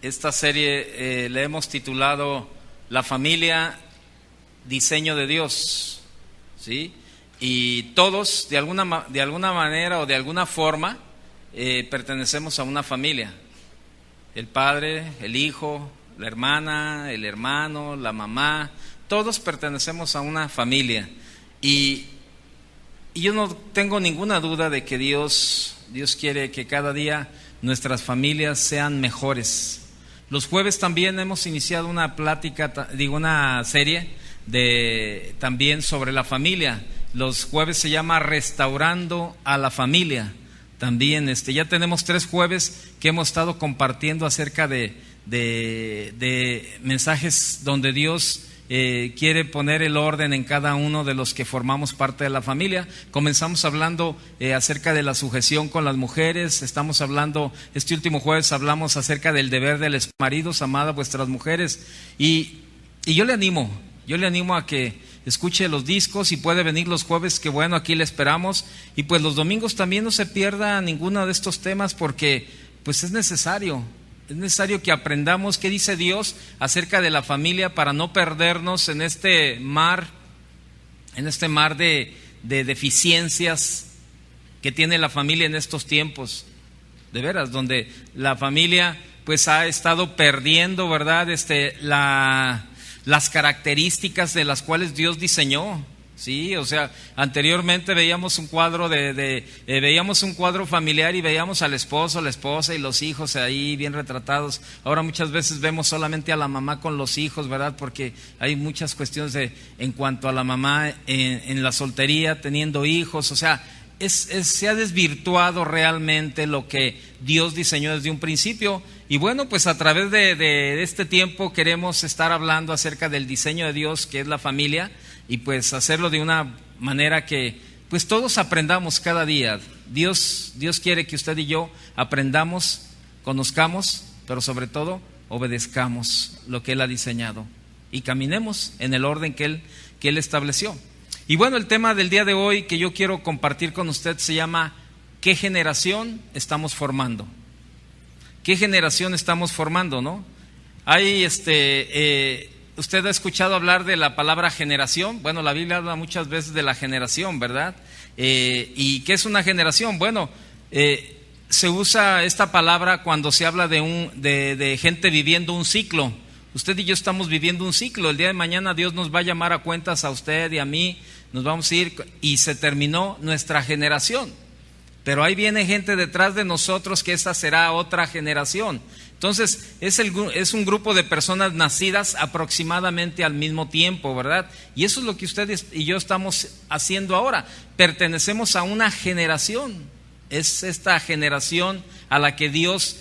Esta serie le hemos titulado La familia, diseño de Dios, ¿sí? Y todos, de alguna manera o de alguna forma, pertenecemos a una familia. El padre, el hijo, la hermana, el hermano, la mamá, todos pertenecemos a una familia. Y yo no tengo ninguna duda de que Dios quiere que cada día nuestras familias sean mejores. Los jueves también hemos iniciado una serie también sobre la familia. Los jueves se llama Restaurando a la Familia. También ya tenemos 3 jueves que hemos estado compartiendo acerca de mensajes donde Dios quiere poner el orden en cada uno de los que formamos parte de la familia. Comenzamos hablando acerca de la sujeción con las mujeres. Estamos hablando, este último jueves hablamos acerca del deber de los maridos, amad a vuestras mujeres. Y yo le animo a que escuche los discos y puede venir los jueves, que bueno, aquí le esperamos. Y pues los domingos también no se pierda ninguno de estos temas, porque pues es necesario que aprendamos qué dice Dios acerca de la familia para no perdernos en este mar de deficiencias que tiene la familia en estos tiempos, de veras, donde la familia pues ha estado perdiendo, ¿verdad? Las características de las cuales Dios diseñó. Sí, o sea, anteriormente veíamos un cuadro veíamos un cuadro familiar y veíamos al esposo, la esposa y los hijos ahí bien retratados. Ahora muchas veces vemos solamente a la mamá con los hijos, ¿verdad? Porque hay muchas cuestiones en cuanto a la mamá en la soltería, teniendo hijos. O sea, se ha desvirtuado realmente lo que Dios diseñó desde un principio. Y bueno, pues a través de este tiempo queremos estar hablando acerca del diseño de Dios, que es la familia, y pues hacerlo de una manera que pues todos aprendamos cada día. Dios quiere que usted y yo aprendamos, conozcamos, pero sobre todo obedezcamos lo que Él ha diseñado y caminemos en el orden que Él estableció. Y bueno, el tema del día de hoy que yo quiero compartir con usted se llama ¿qué generación estamos formando? ¿Qué generación estamos formando, no? Hay usted ha escuchado hablar de la palabra generación. Bueno, la Biblia habla muchas veces de la generación, ¿verdad? ¿Y qué es una generación? Bueno, se usa esta palabra cuando se habla de gente viviendo un ciclo. Usted y yo estamos viviendo un ciclo. El día de mañana Dios nos va a llamar a cuentas a usted y a mí. Nos vamos a ir y se terminó nuestra generación. Pero ahí viene gente detrás de nosotros que esa será otra generación. Entonces es un grupo de personas nacidas aproximadamente al mismo tiempo, ¿verdad? Y eso es lo que ustedes y yo estamos haciendo ahora. Pertenecemos a una generación. Es esta generación a la que Dios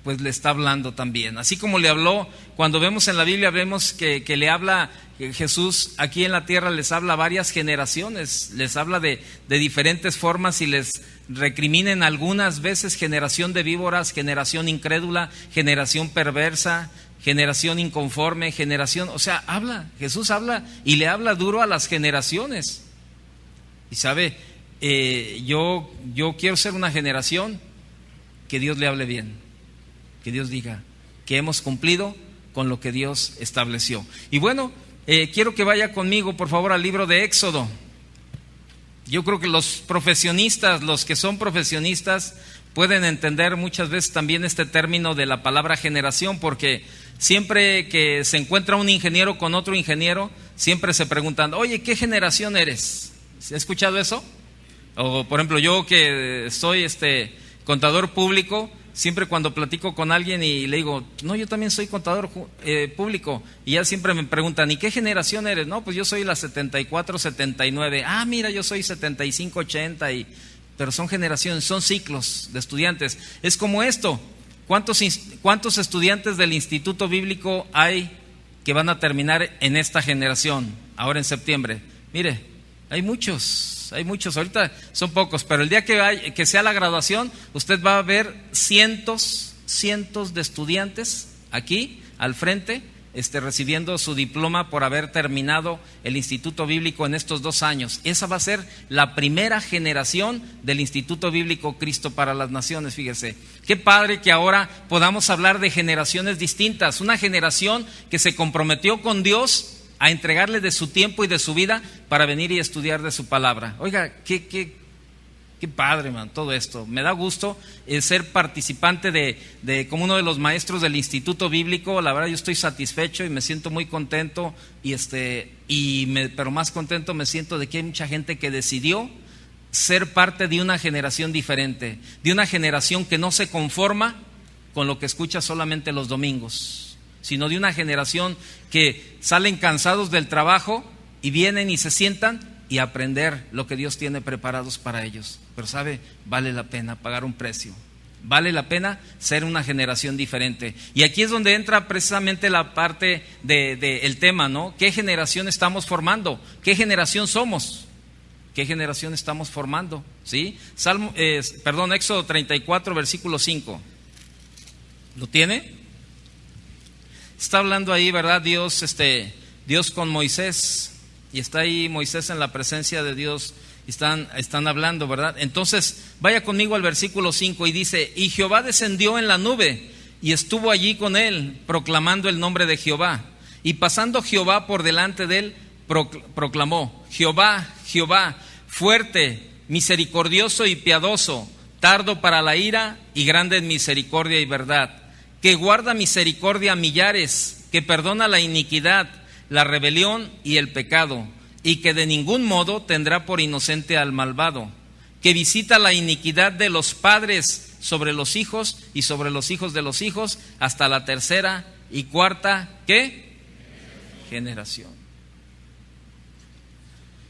pues le está hablando también. Así como le habló, cuando vemos en la Biblia, vemos que le habla Jesús aquí en la tierra, les habla a varias generaciones, les habla de diferentes formas y les recriminen algunas veces generación de víboras, generación incrédula, generación perversa, generación inconforme, Jesús habla y le habla duro a las generaciones. Y sabe, yo quiero ser una generación que Dios le hable bien, que Dios diga que hemos cumplido con lo que Dios estableció. Y bueno, quiero que vaya conmigo por favor al libro de Éxodo. Yo creo que los que son profesionistas pueden entender muchas veces también este término de la palabra generación, porque siempre que se encuentra un ingeniero con otro ingeniero, siempre se preguntan, oye, ¿qué generación eres? ¿Se ha escuchado eso? O por ejemplo, yo que soy contador público, siempre cuando platico con alguien y le digo, no, yo también soy contador público, y ya siempre me preguntan, ¿y qué generación eres? No, pues yo soy la 74, 79. Ah, mira, yo soy 75, 80. Pero son generaciones, son ciclos de estudiantes. Es como esto, ¿cuántos estudiantes del Instituto Bíblico hay que van a terminar en esta generación, ahora en septiembre? Mire, hay muchos. Ahorita son pocos, pero el día que sea la graduación, usted va a ver cientos de estudiantes aquí al frente recibiendo su diploma por haber terminado el Instituto Bíblico en estos 2 años. Esa va a ser la primera generación del Instituto Bíblico Cristo para las Naciones, fíjese. Qué padre que ahora podamos hablar de generaciones distintas, una generación que se comprometió con Dios a entregarle de su tiempo y de su vida para venir y estudiar de su palabra. Oiga, qué padre, man, todo esto. Me da gusto ser participante de como uno de los maestros del Instituto Bíblico. La verdad, yo estoy satisfecho y me siento muy contento pero más contento me siento de que hay mucha gente que decidió ser parte de una generación diferente, de una generación que no se conforma con lo que escucha solamente los domingos, sino de una generación que salen cansados del trabajo y vienen y se sientan y aprender lo que Dios tiene preparados para ellos. Pero sabe, vale la pena pagar un precio, vale la pena ser una generación diferente. Y aquí es donde entra precisamente la parte del tema, ¿no? ¿Qué generación estamos formando? ¿Qué generación somos? ¿Qué generación estamos formando? ¿Sí? Éxodo 34, versículo 5. ¿Lo tiene? Está hablando ahí, ¿verdad? Dios con Moisés, y está ahí Moisés en la presencia de Dios, y están hablando, ¿verdad? Entonces, vaya conmigo al versículo 5 y dice: y Jehová descendió en la nube y estuvo allí con él, proclamando el nombre de Jehová. Y pasando Jehová por delante de él, proclamó: Jehová, Jehová, fuerte, misericordioso y piadoso, tardo para la ira y grande en misericordia y verdad, que guarda misericordia a millares, que perdona la iniquidad, la rebelión y el pecado, y que de ningún modo tendrá por inocente al malvado, que visita la iniquidad de los padres sobre los hijos y sobre los hijos de los hijos, hasta la tercera y cuarta, ¿qué? Generación.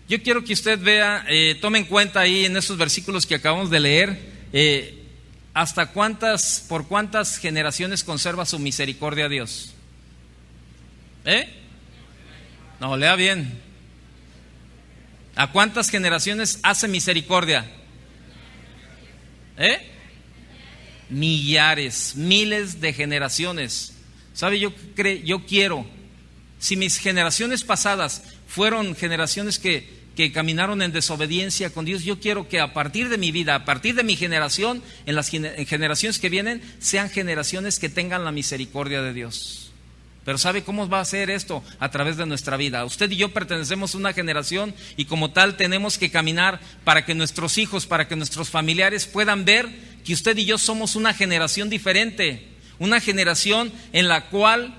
Yo quiero que usted vea, tome en cuenta ahí en esos versículos que acabamos de leer, por cuántas generaciones conserva su misericordia Dios. No, lea bien. ¿A cuántas generaciones hace misericordia? Millares, miles de generaciones. ¿Sabe? Yo quiero, si mis generaciones pasadas fueron generaciones que caminaron en desobediencia con Dios, yo quiero que a partir de mi vida, a partir de mi generación, en las generaciones que vienen, sean generaciones que tengan la misericordia de Dios. Pero ¿sabe cómo va a ser esto? A través de nuestra vida. Usted y yo pertenecemos a una generación y como tal tenemos que caminar para que nuestros hijos, para que nuestros familiares puedan ver que usted y yo somos una generación diferente, una generación en la cual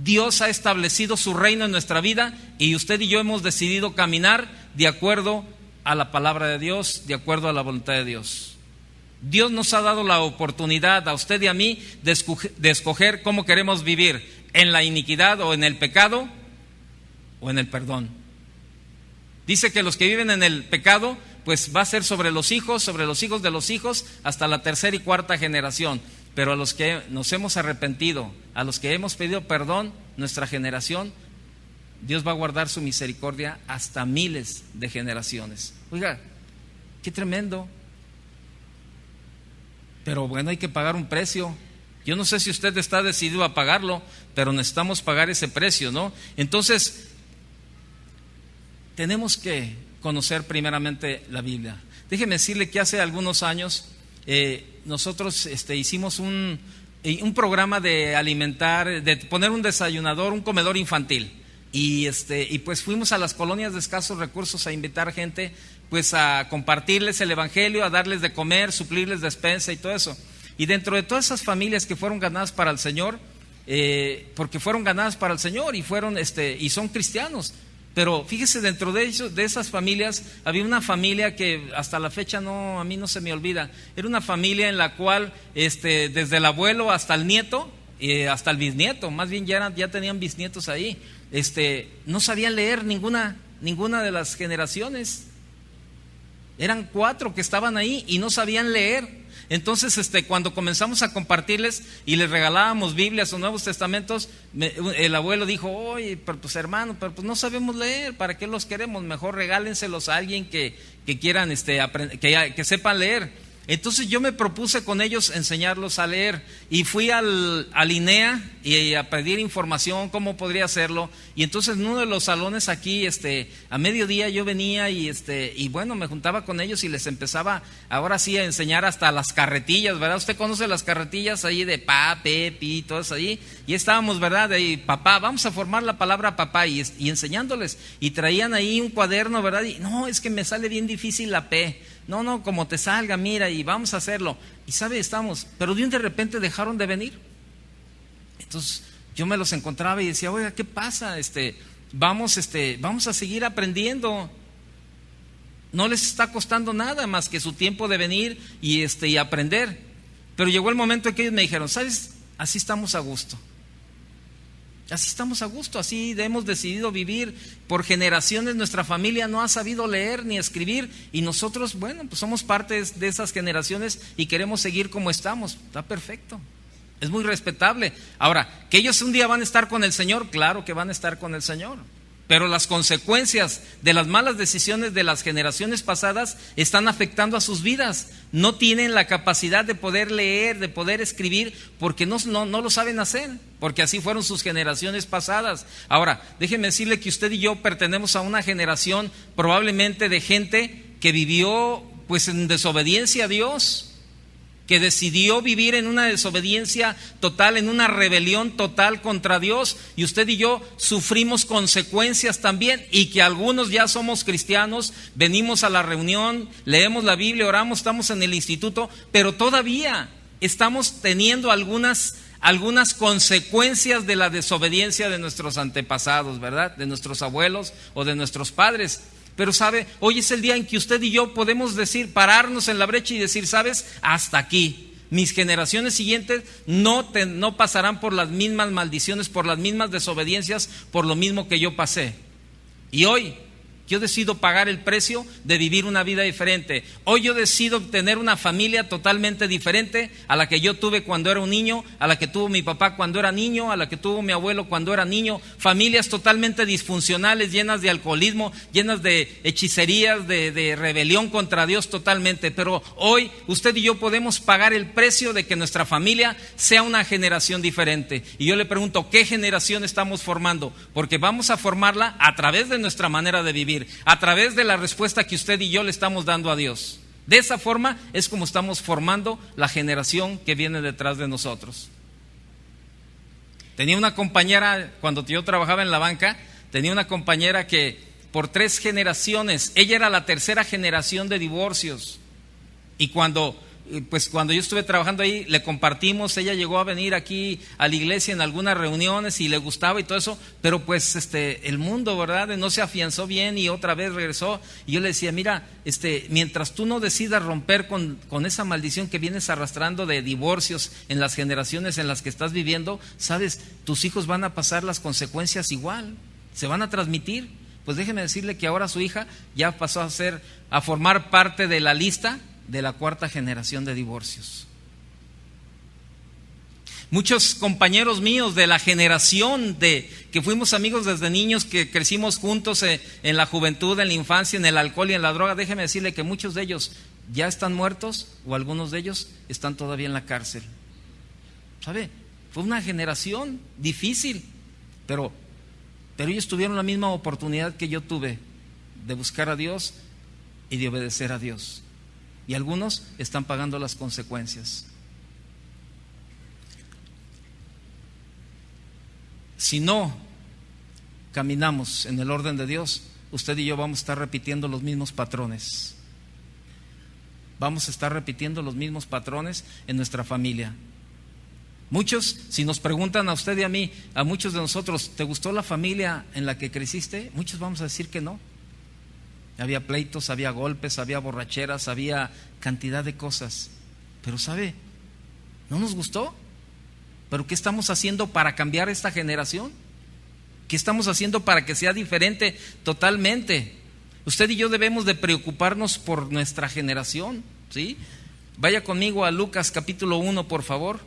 Dios ha establecido su reino en nuestra vida y usted y yo hemos decidido caminar de acuerdo a la palabra de Dios, de acuerdo a la voluntad de Dios. Dios nos ha dado la oportunidad a usted y a mí de escoger cómo queremos vivir, en la iniquidad o en el pecado o en el perdón. Dice que los que viven en el pecado, pues va a ser sobre los hijos de los hijos, hasta la tercera y cuarta generación. Pero a los que nos hemos arrepentido, a los que hemos pedido perdón, nuestra generación, Dios va a guardar su misericordia hasta miles de generaciones. Oiga, qué tremendo. Pero bueno, hay que pagar un precio. Yo no sé si usted está decidido a pagarlo, pero necesitamos pagar ese precio, ¿no? Entonces, tenemos que conocer primeramente la Biblia. Déjeme decirle que hace algunos años nosotros hicimos un programa de alimentar, de poner un desayunador, un comedor infantil. Y pues fuimos a las colonias de escasos recursos a invitar gente, pues a compartirles el evangelio, a darles de comer, suplirles despensa y todo eso. Y dentro de todas esas familias que fueron ganadas para el Señor, porque fueron ganadas para el Señor y fueron y son cristianos, pero fíjese, dentro de esas familias había una familia que hasta la fecha a mí no se me olvida. Era una familia en la cual desde el abuelo hasta el nieto, hasta el bisnieto, más bien ya tenían bisnietos ahí, no sabían leer ninguna de las generaciones. Eran 4 que estaban ahí y no sabían leer. Entonces, cuando comenzamos a compartirles y les regalábamos Biblias o Nuevos Testamentos, el abuelo dijo: oye, pero pues hermano, pero pues no sabemos leer, ¿para qué los queremos? Mejor regálenselos a alguien que quieran que sepan leer. Entonces yo me propuse con ellos enseñarlos a leer y fui al INEA y a pedir información cómo podría hacerlo. Y entonces en uno de los salones aquí, a mediodía yo venía y bueno, me juntaba con ellos y les empezaba ahora sí a enseñar hasta las carretillas, ¿verdad? Usted conoce las carretillas ahí de pa, pe, pi, todas ahí. Y estábamos, ¿verdad? De papá, vamos a formar la palabra papá y enseñándoles. Y traían ahí un cuaderno, ¿verdad? Y no, es que me sale bien difícil la P. No, como te salga, mira, y vamos a hacerlo. Y sabe, pero de repente dejaron de venir. Entonces yo me los encontraba y decía, oiga, ¿qué pasa? Vamos a seguir aprendiendo. No les está costando nada más que su tiempo de venir y aprender. Pero llegó el momento en que ellos me dijeron, ¿sabes? Así estamos a gusto. Así estamos a gusto, así hemos decidido vivir. Por generaciones nuestra familia no ha sabido leer ni escribir y nosotros, bueno, pues somos parte de esas generaciones y queremos seguir como estamos. Está perfecto, es muy respetable. Ahora, que ellos un día van a estar con el Señor, claro que van a estar con el Señor. Pero las consecuencias de las malas decisiones de las generaciones pasadas están afectando a sus vidas. No tienen la capacidad de poder leer, de poder escribir, porque no lo saben hacer, porque así fueron sus generaciones pasadas. Ahora, déjeme decirle que usted y yo pertenecemos a una generación probablemente de gente que vivió pues en desobediencia a Dios, que decidió vivir en una desobediencia total, en una rebelión total contra Dios, y usted y yo sufrimos consecuencias también, y que algunos ya somos cristianos, venimos a la reunión, leemos la Biblia, oramos, estamos en el instituto, pero todavía estamos teniendo algunas consecuencias de la desobediencia de nuestros antepasados, ¿verdad? De nuestros abuelos o de nuestros padres. Pero sabe, hoy es el día en que usted y yo podemos pararnos en la brecha y decir, ¿sabes? Hasta aquí. Mis generaciones siguientes no pasarán por las mismas maldiciones, por las mismas desobediencias, por lo mismo que yo pasé. Y hoy yo decido pagar el precio de vivir una vida diferente. Hoy yo decido tener una familia totalmente diferente a la que yo tuve cuando era un niño, a la que tuvo mi papá cuando era niño, a la que tuvo mi abuelo cuando era niño. Familias totalmente disfuncionales, llenas de alcoholismo, llenas de hechicerías, de rebelión contra Dios totalmente. Pero hoy usted y yo podemos pagar el precio de que nuestra familia sea una generación diferente. Y yo le pregunto, ¿qué generación estamos formando? Porque vamos a formarla a través de nuestra manera de vivir, a través de la respuesta que usted y yo le estamos dando a Dios. De esa forma es como estamos formando la generación que viene detrás de nosotros. Tenía una compañera, cuando yo trabajaba en la banca, tenía una compañera que por 3 generaciones, ella era la 3ª generación de divorcios. Y cuando yo estuve trabajando ahí, le compartimos, ella llegó a venir aquí a la iglesia en algunas reuniones y le gustaba y todo eso, pero pues el mundo, ¿verdad? No se afianzó bien y otra vez regresó. Y yo le decía, mira, mientras tú no decidas romper con esa maldición que vienes arrastrando de divorcios en las generaciones en las que estás viviendo, sabes, tus hijos van a pasar las consecuencias igual, se van a transmitir. Pues déjeme decirle que ahora su hija ya pasó a formar parte de la lista de la 4ª generación de divorcios. Muchos compañeros míos de la generación que fuimos amigos desde niños, que crecimos juntos en la juventud, en la infancia, en el alcohol y en la droga, déjeme decirle que muchos de ellos ya están muertos o algunos de ellos están todavía en la cárcel. ¿Sabe? Fue una generación difícil, pero ellos tuvieron la misma oportunidad que yo tuve de buscar a Dios y de obedecer a Dios. Y algunos están pagando las consecuencias. Si no caminamos en el orden de Dios, usted y yo vamos a estar repitiendo los mismos patrones. Vamos a estar repitiendo los mismos patrones en nuestra familia. Muchos, si nos preguntan a usted y a mí, a muchos de nosotros, ¿te gustó la familia en la que creciste? Muchos vamos a decir que no. Había pleitos, había golpes, había borracheras, había cantidad de cosas. Pero ¿sabe? ¿No nos gustó? ¿Pero qué estamos haciendo para cambiar esta generación? ¿Qué estamos haciendo para que sea diferente totalmente? Usted y yo debemos de preocuparnos por nuestra generación, ¿sí? Vaya conmigo a Lucas capítulo 1, por favor.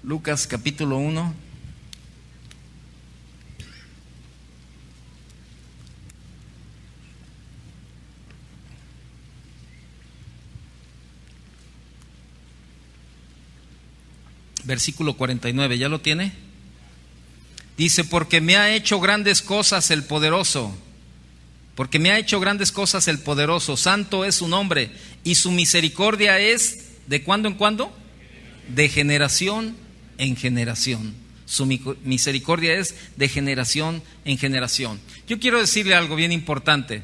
Lucas capítulo 1. Versículo 49, ¿ya lo tiene? Dice, porque me ha hecho grandes cosas el poderoso, porque me ha hecho grandes cosas el poderoso, santo es su nombre, y su misericordia es, ¿de cuándo en cuándo? De generación en generación. Su misericordia es de generación en generación. Yo quiero decirle algo bien importante.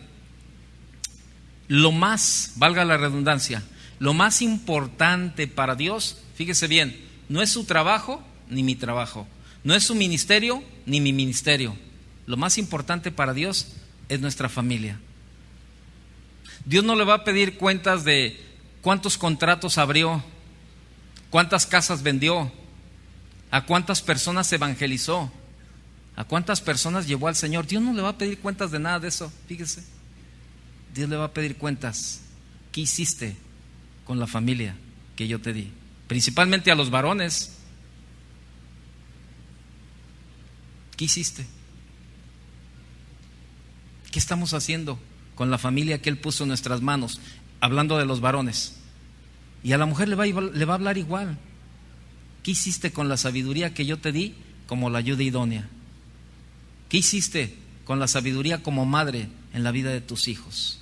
Lo más, valga la redundancia, lo más importante para Dios, fíjese bien, no es su trabajo ni mi trabajo, no es su ministerio ni mi ministerio. Lo más importante para Dios es nuestra familia. Dios no le va a pedir cuentas de cuántos contratos abrió, cuántas casas vendió, a cuántas personas evangelizó, a cuántas personas llevó al Señor. Dios no le va a pedir cuentas de nada de eso, fíjese. Dios le va a pedir cuentas. ¿Qué hiciste con la familia que yo te di? Principalmente a los varones. ¿Qué hiciste? ¿Qué estamos haciendo con la familia que Él puso en nuestras manos? Hablando de los varones. Y a la mujer le va a hablar igual. ¿Qué hiciste con la sabiduría que yo te di como la ayuda idónea? ¿Qué hiciste con la sabiduría como madre en la vida de tus hijos?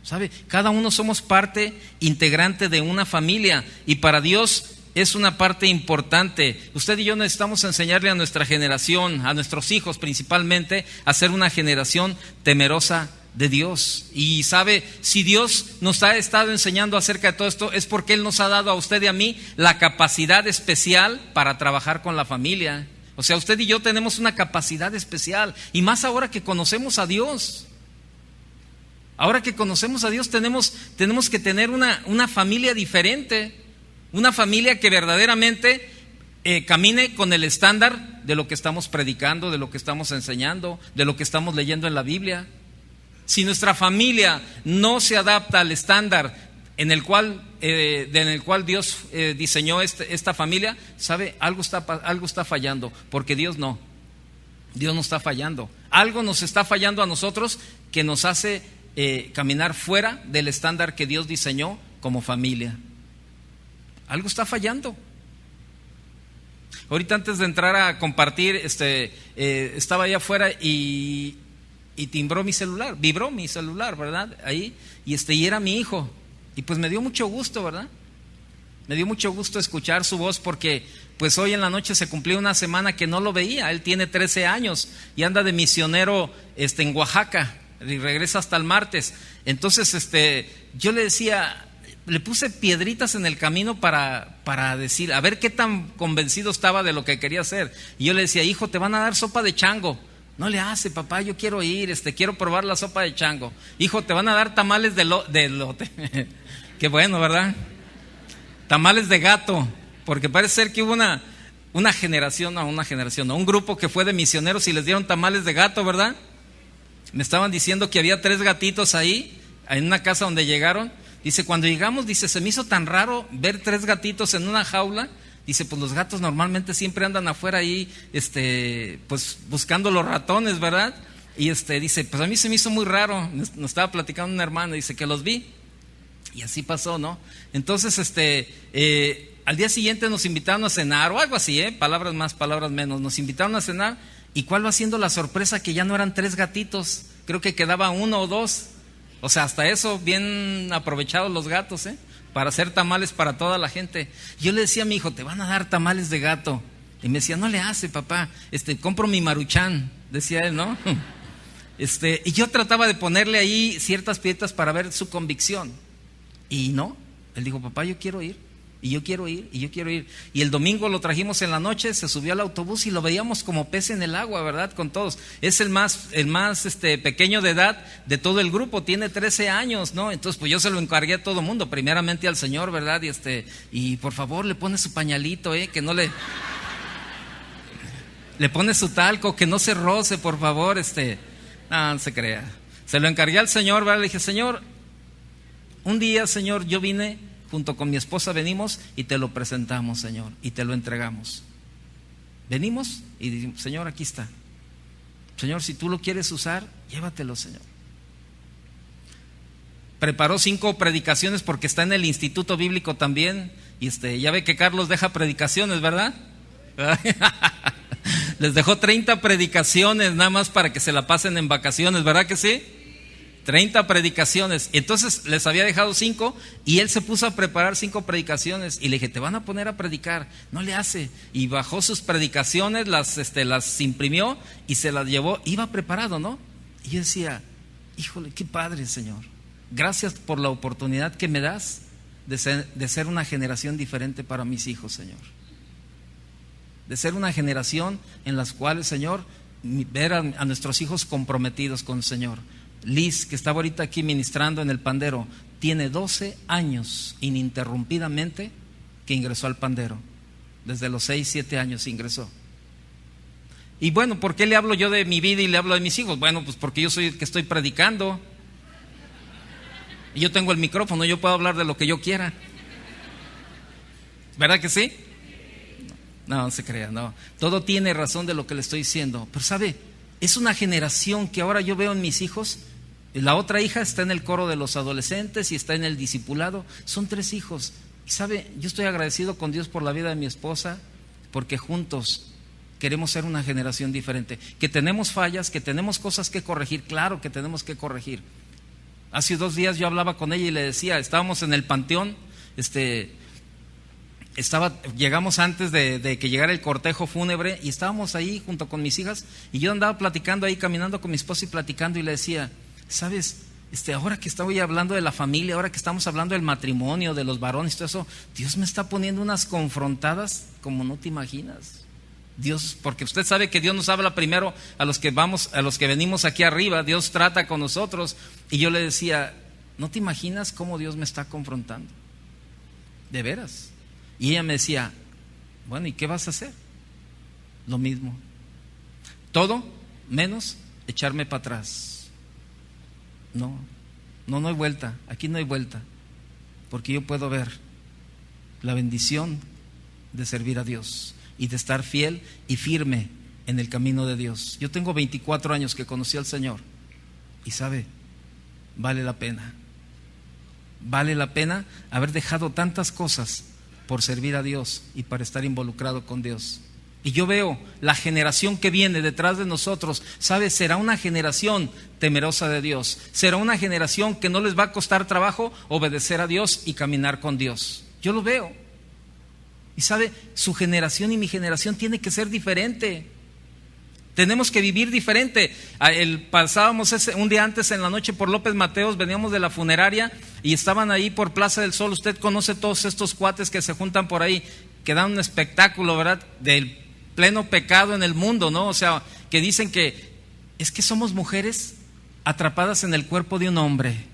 ¿Sabe? Cada uno somos parte integrante de una familia y para Dios es una parte importante. Usted y yo necesitamos enseñarle a nuestra generación, a nuestros hijos principalmente, a ser una generación temerosa de Dios. Y sabe, si Dios nos ha estado enseñando acerca de todo esto, es porque Él nos ha dado a usted y a mí la capacidad especial para trabajar con la familia. O sea, usted y yo tenemos una capacidad especial, y más ahora que conocemos a Dios. Ahora que conocemos a Dios tenemos que tener una familia diferente, una familia que verdaderamente camine con el estándar de lo que estamos predicando, de lo que estamos enseñando, de lo que estamos leyendo en la Biblia. Si nuestra familia no se adapta al estándar en el cual Dios diseñó esta familia, ¿sabe? Algo está fallando, porque Dios no está fallando. Algo nos está fallando a nosotros que nos hace caminar fuera del estándar que Dios diseñó como familia. Algo está fallando. Ahorita antes de entrar a compartir, estaba allá afuera y vibró mi celular, ¿verdad? Ahí, y era mi hijo. Y pues me dio mucho gusto, ¿verdad? Me dio mucho gusto escuchar su voz porque pues hoy en la noche se cumplió una semana que no lo veía. Él tiene 13 años y anda de misionero en Oaxaca y regresa hasta el martes. Entonces yo le decía, le puse piedritas en el camino para decir, a ver qué tan convencido estaba de lo que quería hacer. Y yo le decía, hijo, te van a dar sopa de chango. No le hace, papá, yo quiero ir, quiero probar la sopa de chango. Hijo, te van a dar tamales de elote. Qué bueno, ¿verdad? Tamales de gato, porque parece ser que hubo un grupo que fue de misioneros y les dieron tamales de gato, ¿verdad? Me estaban diciendo que había 3 gatitos ahí, en una casa donde llegaron. Dice, cuando llegamos, dice, se me hizo tan raro ver 3 gatitos en una jaula. Dice, pues los gatos normalmente siempre andan afuera ahí, pues buscando los ratones, ¿verdad? Y dice, pues a mí se me hizo muy raro. Nos estaba platicando un hermano, dice que los vi. Y así pasó, ¿no? Entonces, al día siguiente nos invitaron a cenar o algo así, palabras más, palabras menos. Nos invitaron a cenar. ¿Y cuál va siendo la sorpresa? Que ya no eran 3 gatitos, creo que quedaba 1 o 2. O sea, hasta eso, bien aprovechados los gatos, para hacer tamales para toda la gente. Yo le decía a mi hijo, te van a dar tamales de gato. Y me decía, no le hace, papá, compro mi Maruchan, decía él, ¿no? Y yo trataba de ponerle ahí ciertas piedras para ver su convicción. Y no, él dijo, papá, yo quiero ir. Y yo quiero ir, y yo quiero ir. Y el domingo lo trajimos en la noche, se subió al autobús y lo veíamos como pez en el agua, ¿verdad? Con todos. Es el más pequeño de edad de todo el grupo, tiene 13 años, ¿no? Entonces, pues yo se lo encargué a todo mundo, primeramente al Señor, ¿verdad? Y por favor, le pone su pañalito, que no le pone su talco, que no se roce, por favor, no se crea. Se lo encargué al Señor, ¿verdad? Le dije, Señor, un día, Señor, yo vine junto con mi esposa venimos y te lo presentamos, Señor, y te lo entregamos. Venimos y decimos, Señor, aquí está. Señor, si tú lo quieres usar, llévatelo, Señor. Preparó 5 predicaciones porque está en el Instituto Bíblico también. Y ya ve que Carlos deja predicaciones, ¿verdad? Les dejó 30 predicaciones nada más para que se la pasen en vacaciones, ¿verdad que sí? 30 predicaciones. Entonces les había dejado 5 y él se puso a preparar 5 predicaciones. Y le dije, te van a poner a predicar. No le hace. Y bajó sus predicaciones, las imprimió y se las llevó. Iba preparado, ¿no? Y yo decía, híjole, qué padre, Señor. Gracias por la oportunidad que me das de ser una generación diferente para mis hijos, Señor. De ser una generación en las cuales, Señor, ver a nuestros hijos comprometidos con el Señor. Liz, que estaba ahorita aquí ministrando en el pandero, tiene 12 años ininterrumpidamente que ingresó al pandero. Desde los 6, 7 años ingresó. Y bueno, ¿por qué le hablo yo de mi vida y le hablo de mis hijos? Bueno, pues porque yo soy el que estoy predicando. Y yo tengo el micrófono, yo puedo hablar de lo que yo quiera. ¿Verdad que sí? No se crea, no. Todo tiene razón de lo que le estoy diciendo. Pero ¿sabe? Es una generación que ahora yo veo en mis hijos. La otra hija está en el coro de los adolescentes y está en el discipulado. Son 3 hijos. Y ¿sabe? Yo estoy agradecido con Dios por la vida de mi esposa, porque juntos queremos ser una generación diferente. Que tenemos fallas, que tenemos cosas que corregir. Claro que tenemos que corregir. Hace 2 días yo hablaba con ella y le decía, estábamos en el panteón, llegamos antes de que llegara el cortejo fúnebre y estábamos ahí junto con mis hijas y yo andaba platicando ahí, caminando con mi esposa y platicando y le decía, ¿sabes? Ahora que estoy hablando de la familia, ahora que estamos hablando del matrimonio, de los varones y todo eso, Dios me está poniendo unas confrontadas como no te imaginas. Dios, porque usted sabe que Dios nos habla primero a los que venimos aquí arriba, Dios trata con nosotros. Y yo le decía, ¿no te imaginas cómo Dios me está confrontando? De veras. Y ella me decía, bueno, ¿y qué vas a hacer? Lo mismo. Todo menos echarme para atrás. No hay vuelta, aquí no hay vuelta, porque yo puedo ver la bendición de servir a Dios y de estar fiel y firme en el camino de Dios. Yo tengo 24 años que conocí al Señor y sabe, vale la pena. Vale la pena haber dejado tantas cosas por servir a Dios y para estar involucrado con Dios. Y yo veo la generación que viene detrás de nosotros, ¿sabe? Será una generación temerosa de Dios. Será una generación que no les va a costar trabajo obedecer a Dios y caminar con Dios. Yo lo veo. Y sabe, su generación y mi generación tiene que ser diferente. Tenemos que vivir diferente. Pasábamos un día antes en la noche por López Mateos, veníamos de la funeraria y estaban ahí por Plaza del Sol. Usted conoce todos estos cuates que se juntan por ahí, que dan un espectáculo, ¿verdad? Del pleno pecado en el mundo, ¿no? O sea, que dicen que es que somos mujeres atrapadas en el cuerpo de un hombre.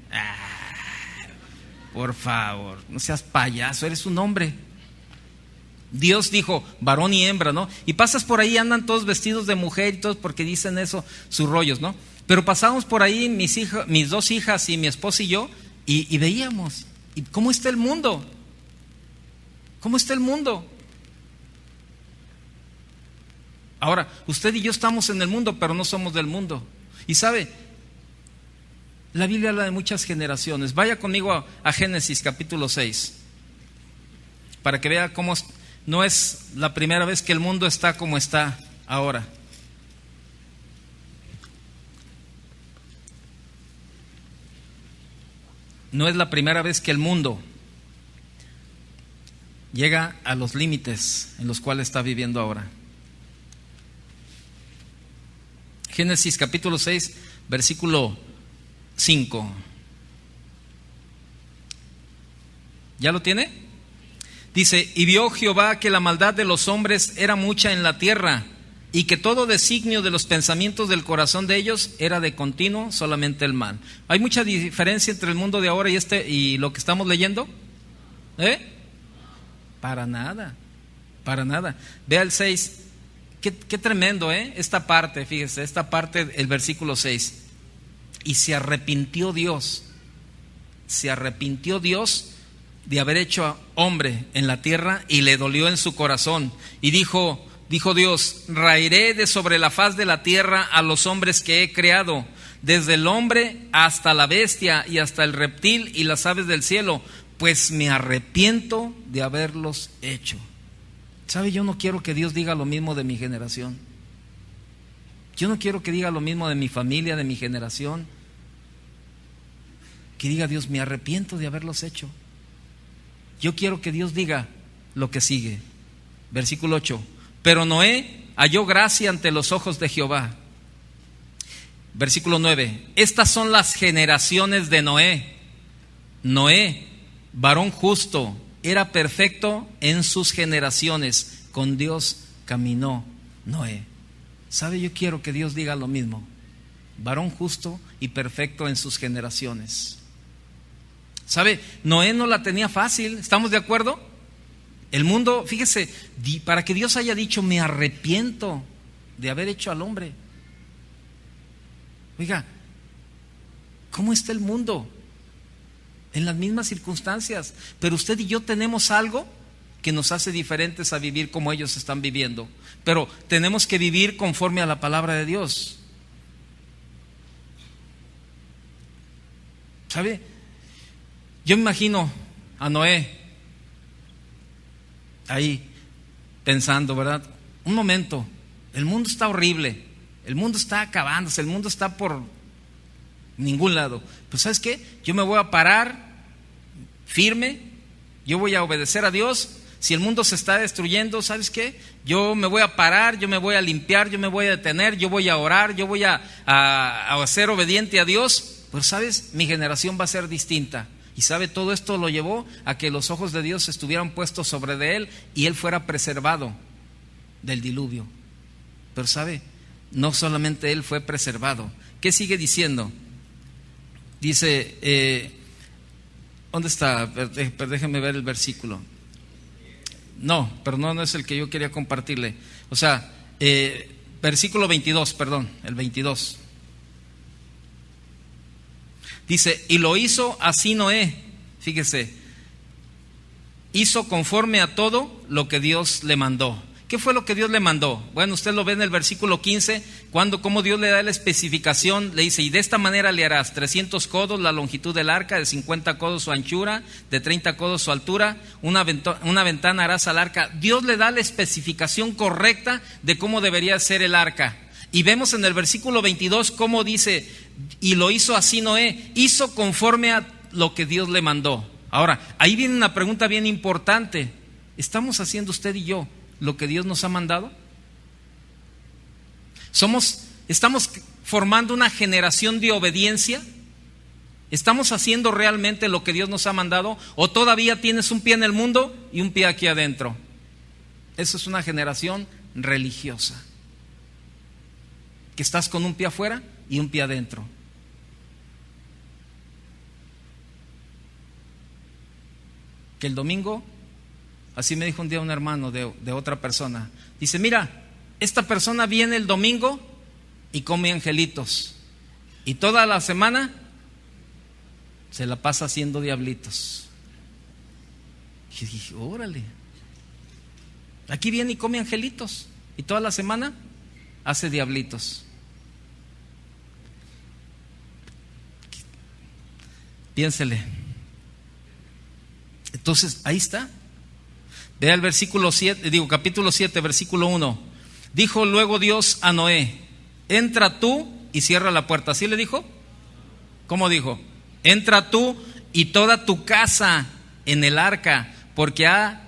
Por favor, no seas payaso, eres un hombre. Dios dijo varón y hembra, ¿no? Y pasas por ahí, andan todos vestidos de mujer y todos porque dicen eso, sus rollos, ¿no? Pero pasábamos por ahí mis 2 hijas y mi esposa y yo y veíamos, ¿y cómo está el mundo? ¿Cómo está el mundo? Ahora, usted y yo estamos en el mundo, pero no somos del mundo. Y sabe, la Biblia habla de muchas generaciones. Vaya conmigo a Génesis capítulo 6, para que vea cómo no es la primera vez que el mundo está como está ahora. No es la primera vez que el mundo llega a los límites en los cuales está viviendo ahora. Génesis capítulo 6, versículo 5. ¿Ya lo tiene? Dice, y vio Jehová que la maldad de los hombres era mucha en la tierra, y que todo designio de los pensamientos del corazón de ellos era de continuo solamente el mal. ¿Hay mucha diferencia entre el mundo de ahora y lo que estamos leyendo? Para nada, para nada. Vea el 6, qué tremendo, esta parte, fíjese, esta parte, el versículo 6. Y se arrepintió Dios de haber hecho hombre en la tierra y le dolió en su corazón. Y dijo Dios: raeré de sobre la faz de la tierra a los hombres que he creado, desde el hombre hasta la bestia y hasta el reptil y las aves del cielo, pues me arrepiento de haberlos hecho. ¿Sabe? Yo no quiero que Dios diga lo mismo de mi generación. Yo no quiero que diga lo mismo de mi familia, de mi generación. Que diga Dios: me arrepiento de haberlos hecho. Yo quiero que Dios diga lo que sigue. Versículo 8. Pero Noé halló gracia ante los ojos de Jehová. Versículo 9. Estas son las generaciones de Noé. Noé, varón justo, era perfecto en sus generaciones. Con Dios caminó Noé. ¿Sabe? Yo quiero que Dios diga lo mismo. Varón justo y perfecto en sus generaciones. ¿Sabe? Noé no la tenía fácil, ¿estamos de acuerdo? El mundo, fíjese, para que Dios haya dicho: me arrepiento de haber hecho al hombre. Oiga, ¿cómo está el mundo? En las mismas circunstancias, pero usted y yo tenemos algo que nos hace diferentes a vivir como ellos están viviendo. Pero tenemos que vivir conforme a la palabra de Dios. ¿Sabe? Yo me imagino a Noé ahí pensando, ¿verdad? Un momento, el mundo está horrible, el mundo está acabándose, el mundo está por ningún lado. Pues ¿sabes qué? Yo me voy a parar firme, yo voy a obedecer a Dios. Si el mundo se está destruyendo, ¿sabes qué? Yo me voy a parar, yo me voy a limpiar, yo me voy a detener, yo voy a orar, yo voy a ser obediente a Dios. Pues ¿sabes? Mi generación va a ser distinta. Y ¿sabe? Todo esto lo llevó a que los ojos de Dios estuvieran puestos sobre de él y él fuera preservado del diluvio. Pero ¿sabe? No solamente él fue preservado. ¿Qué sigue diciendo? Dice, ¿dónde está? Déjeme ver el versículo. No, pero no es el que yo quería compartirle. O sea, versículo 22, perdón, el 22. Dice: y lo hizo así Noé, fíjese, hizo conforme a todo lo que Dios le mandó. ¿Qué fue lo que Dios le mandó? Bueno, usted lo ve en el versículo 15, cómo Dios le da la especificación. Le dice: y de esta manera le harás 300 codos la longitud del arca, de 50 codos su anchura, de 30 codos su altura, una ventana harás al arca. Dios le da la especificación correcta de cómo debería ser el arca. Y vemos en el versículo 22 cómo dice: y lo hizo así Noé, hizo conforme a lo que Dios le mandó. Ahora, ahí viene una pregunta bien importante. ¿Estamos haciendo usted y yo lo que Dios nos ha mandado? ¿Estamos formando una generación de obediencia? ¿Estamos haciendo realmente lo que Dios nos ha mandado? ¿O todavía tienes un pie en el mundo y un pie aquí adentro? Eso es una generación religiosa, que estás con un pie afuera y un pie adentro. Que el domingo, así me dijo un día un hermano de otra persona, dice: mira, esta persona viene el domingo y come angelitos, y toda la semana se la pasa haciendo diablitos. Y dije: órale, aquí viene y come angelitos, y toda la semana hace diablitos. Piénsele. Entonces, ahí está. Vea el versículo 7, capítulo 7, versículo 1. Dijo luego Dios a Noé: entra tú y cierra la puerta. ¿Así le dijo? ¿Cómo dijo? Entra tú y toda tu casa en el arca, porque a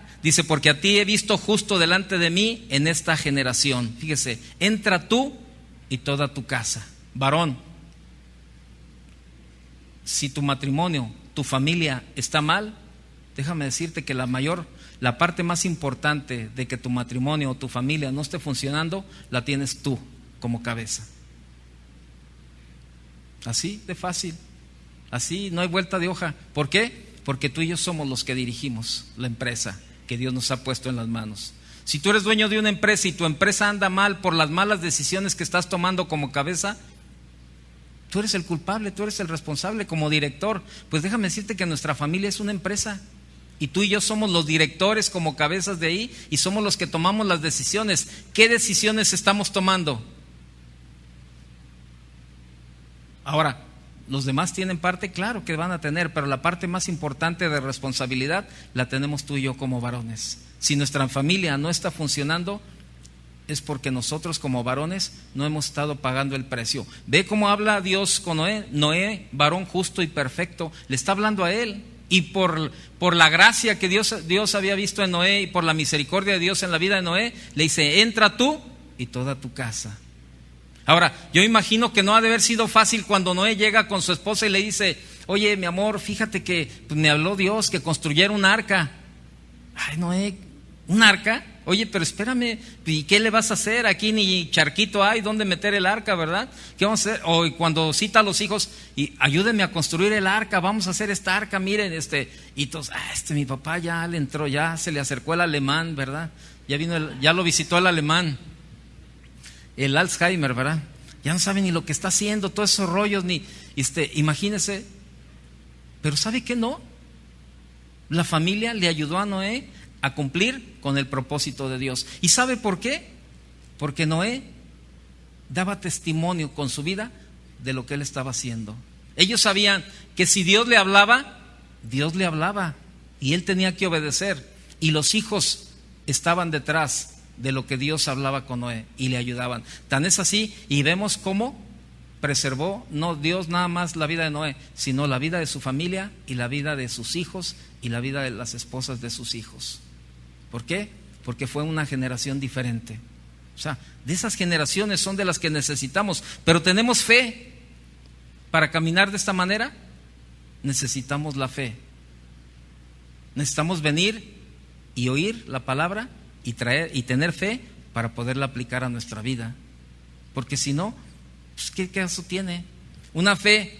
ti he visto justo delante de mí en esta generación. Fíjese, entra tú y toda tu casa. Varón, si tu matrimonio, tu familia está mal, déjame decirte que la parte más importante de que tu matrimonio o tu familia no esté funcionando, la tienes tú como cabeza. Así de fácil, así no hay vuelta de hoja. ¿Por qué? Porque tú y yo somos los que dirigimos la empresa que Dios nos ha puesto en las manos. Si tú eres dueño de una empresa y tu empresa anda mal por las malas decisiones que estás tomando como cabeza, tú eres el culpable, tú eres el responsable como director. Pues déjame decirte que nuestra familia es una empresa. Y tú y yo somos los directores como cabezas de ahí y somos los que tomamos las decisiones. ¿Qué decisiones estamos tomando? Ahora, los demás tienen parte, claro que van a tener, pero la parte más importante de responsabilidad la tenemos tú y yo como varones. Si nuestra familia no está funcionando, es porque nosotros como varones no hemos estado pagando el precio. Ve cómo habla Dios con Noé. Noé, varón justo y perfecto, le está hablando a él. Y por la gracia que Dios había visto en Noé y por la misericordia de Dios en la vida de Noé, le dice, entra tú y toda tu casa. Ahora, yo imagino que no ha de haber sido fácil cuando Noé llega con su esposa y le dice, oye, mi amor, fíjate que me habló Dios que construyera un arca. Ay, Noé, ¿un arca? Oye, pero espérame, ¿y qué le vas a hacer? Aquí ni charquito hay donde meter el arca, ¿verdad? ¿Qué vamos a hacer? O cuando cita a los hijos, y ayúdenme a construir el arca, vamos a hacer esta arca, miren, y todos, mi papá ya le entró, ya se le acercó el alemán, ¿verdad? Ya lo visitó el alemán, el Alzheimer, ¿verdad? Ya no sabe ni lo que está haciendo, todos esos rollos, imagínese. Pero ¿sabe qué no? La familia le ayudó a Noé a cumplir con el propósito de Dios. ¿Y sabe por qué? Porque Noé daba testimonio con su vida de lo que él estaba haciendo. Ellos sabían que si Dios le hablaba y él tenía que obedecer. Y los hijos estaban detrás de lo que Dios hablaba con Noé y le ayudaban. Tan es así, y vemos cómo preservó no Dios nada más la vida de Noé, sino la vida de su familia y la vida de sus hijos y la vida de las esposas de sus hijos. ¿Por qué? Porque fue una generación diferente. O sea, de esas generaciones son de las que necesitamos. Pero tenemos fe para caminar de esta manera. Necesitamos la fe. Necesitamos venir y oír la palabra y tener fe para poderla aplicar a nuestra vida. Porque si no, pues, ¿qué caso tiene? Una fe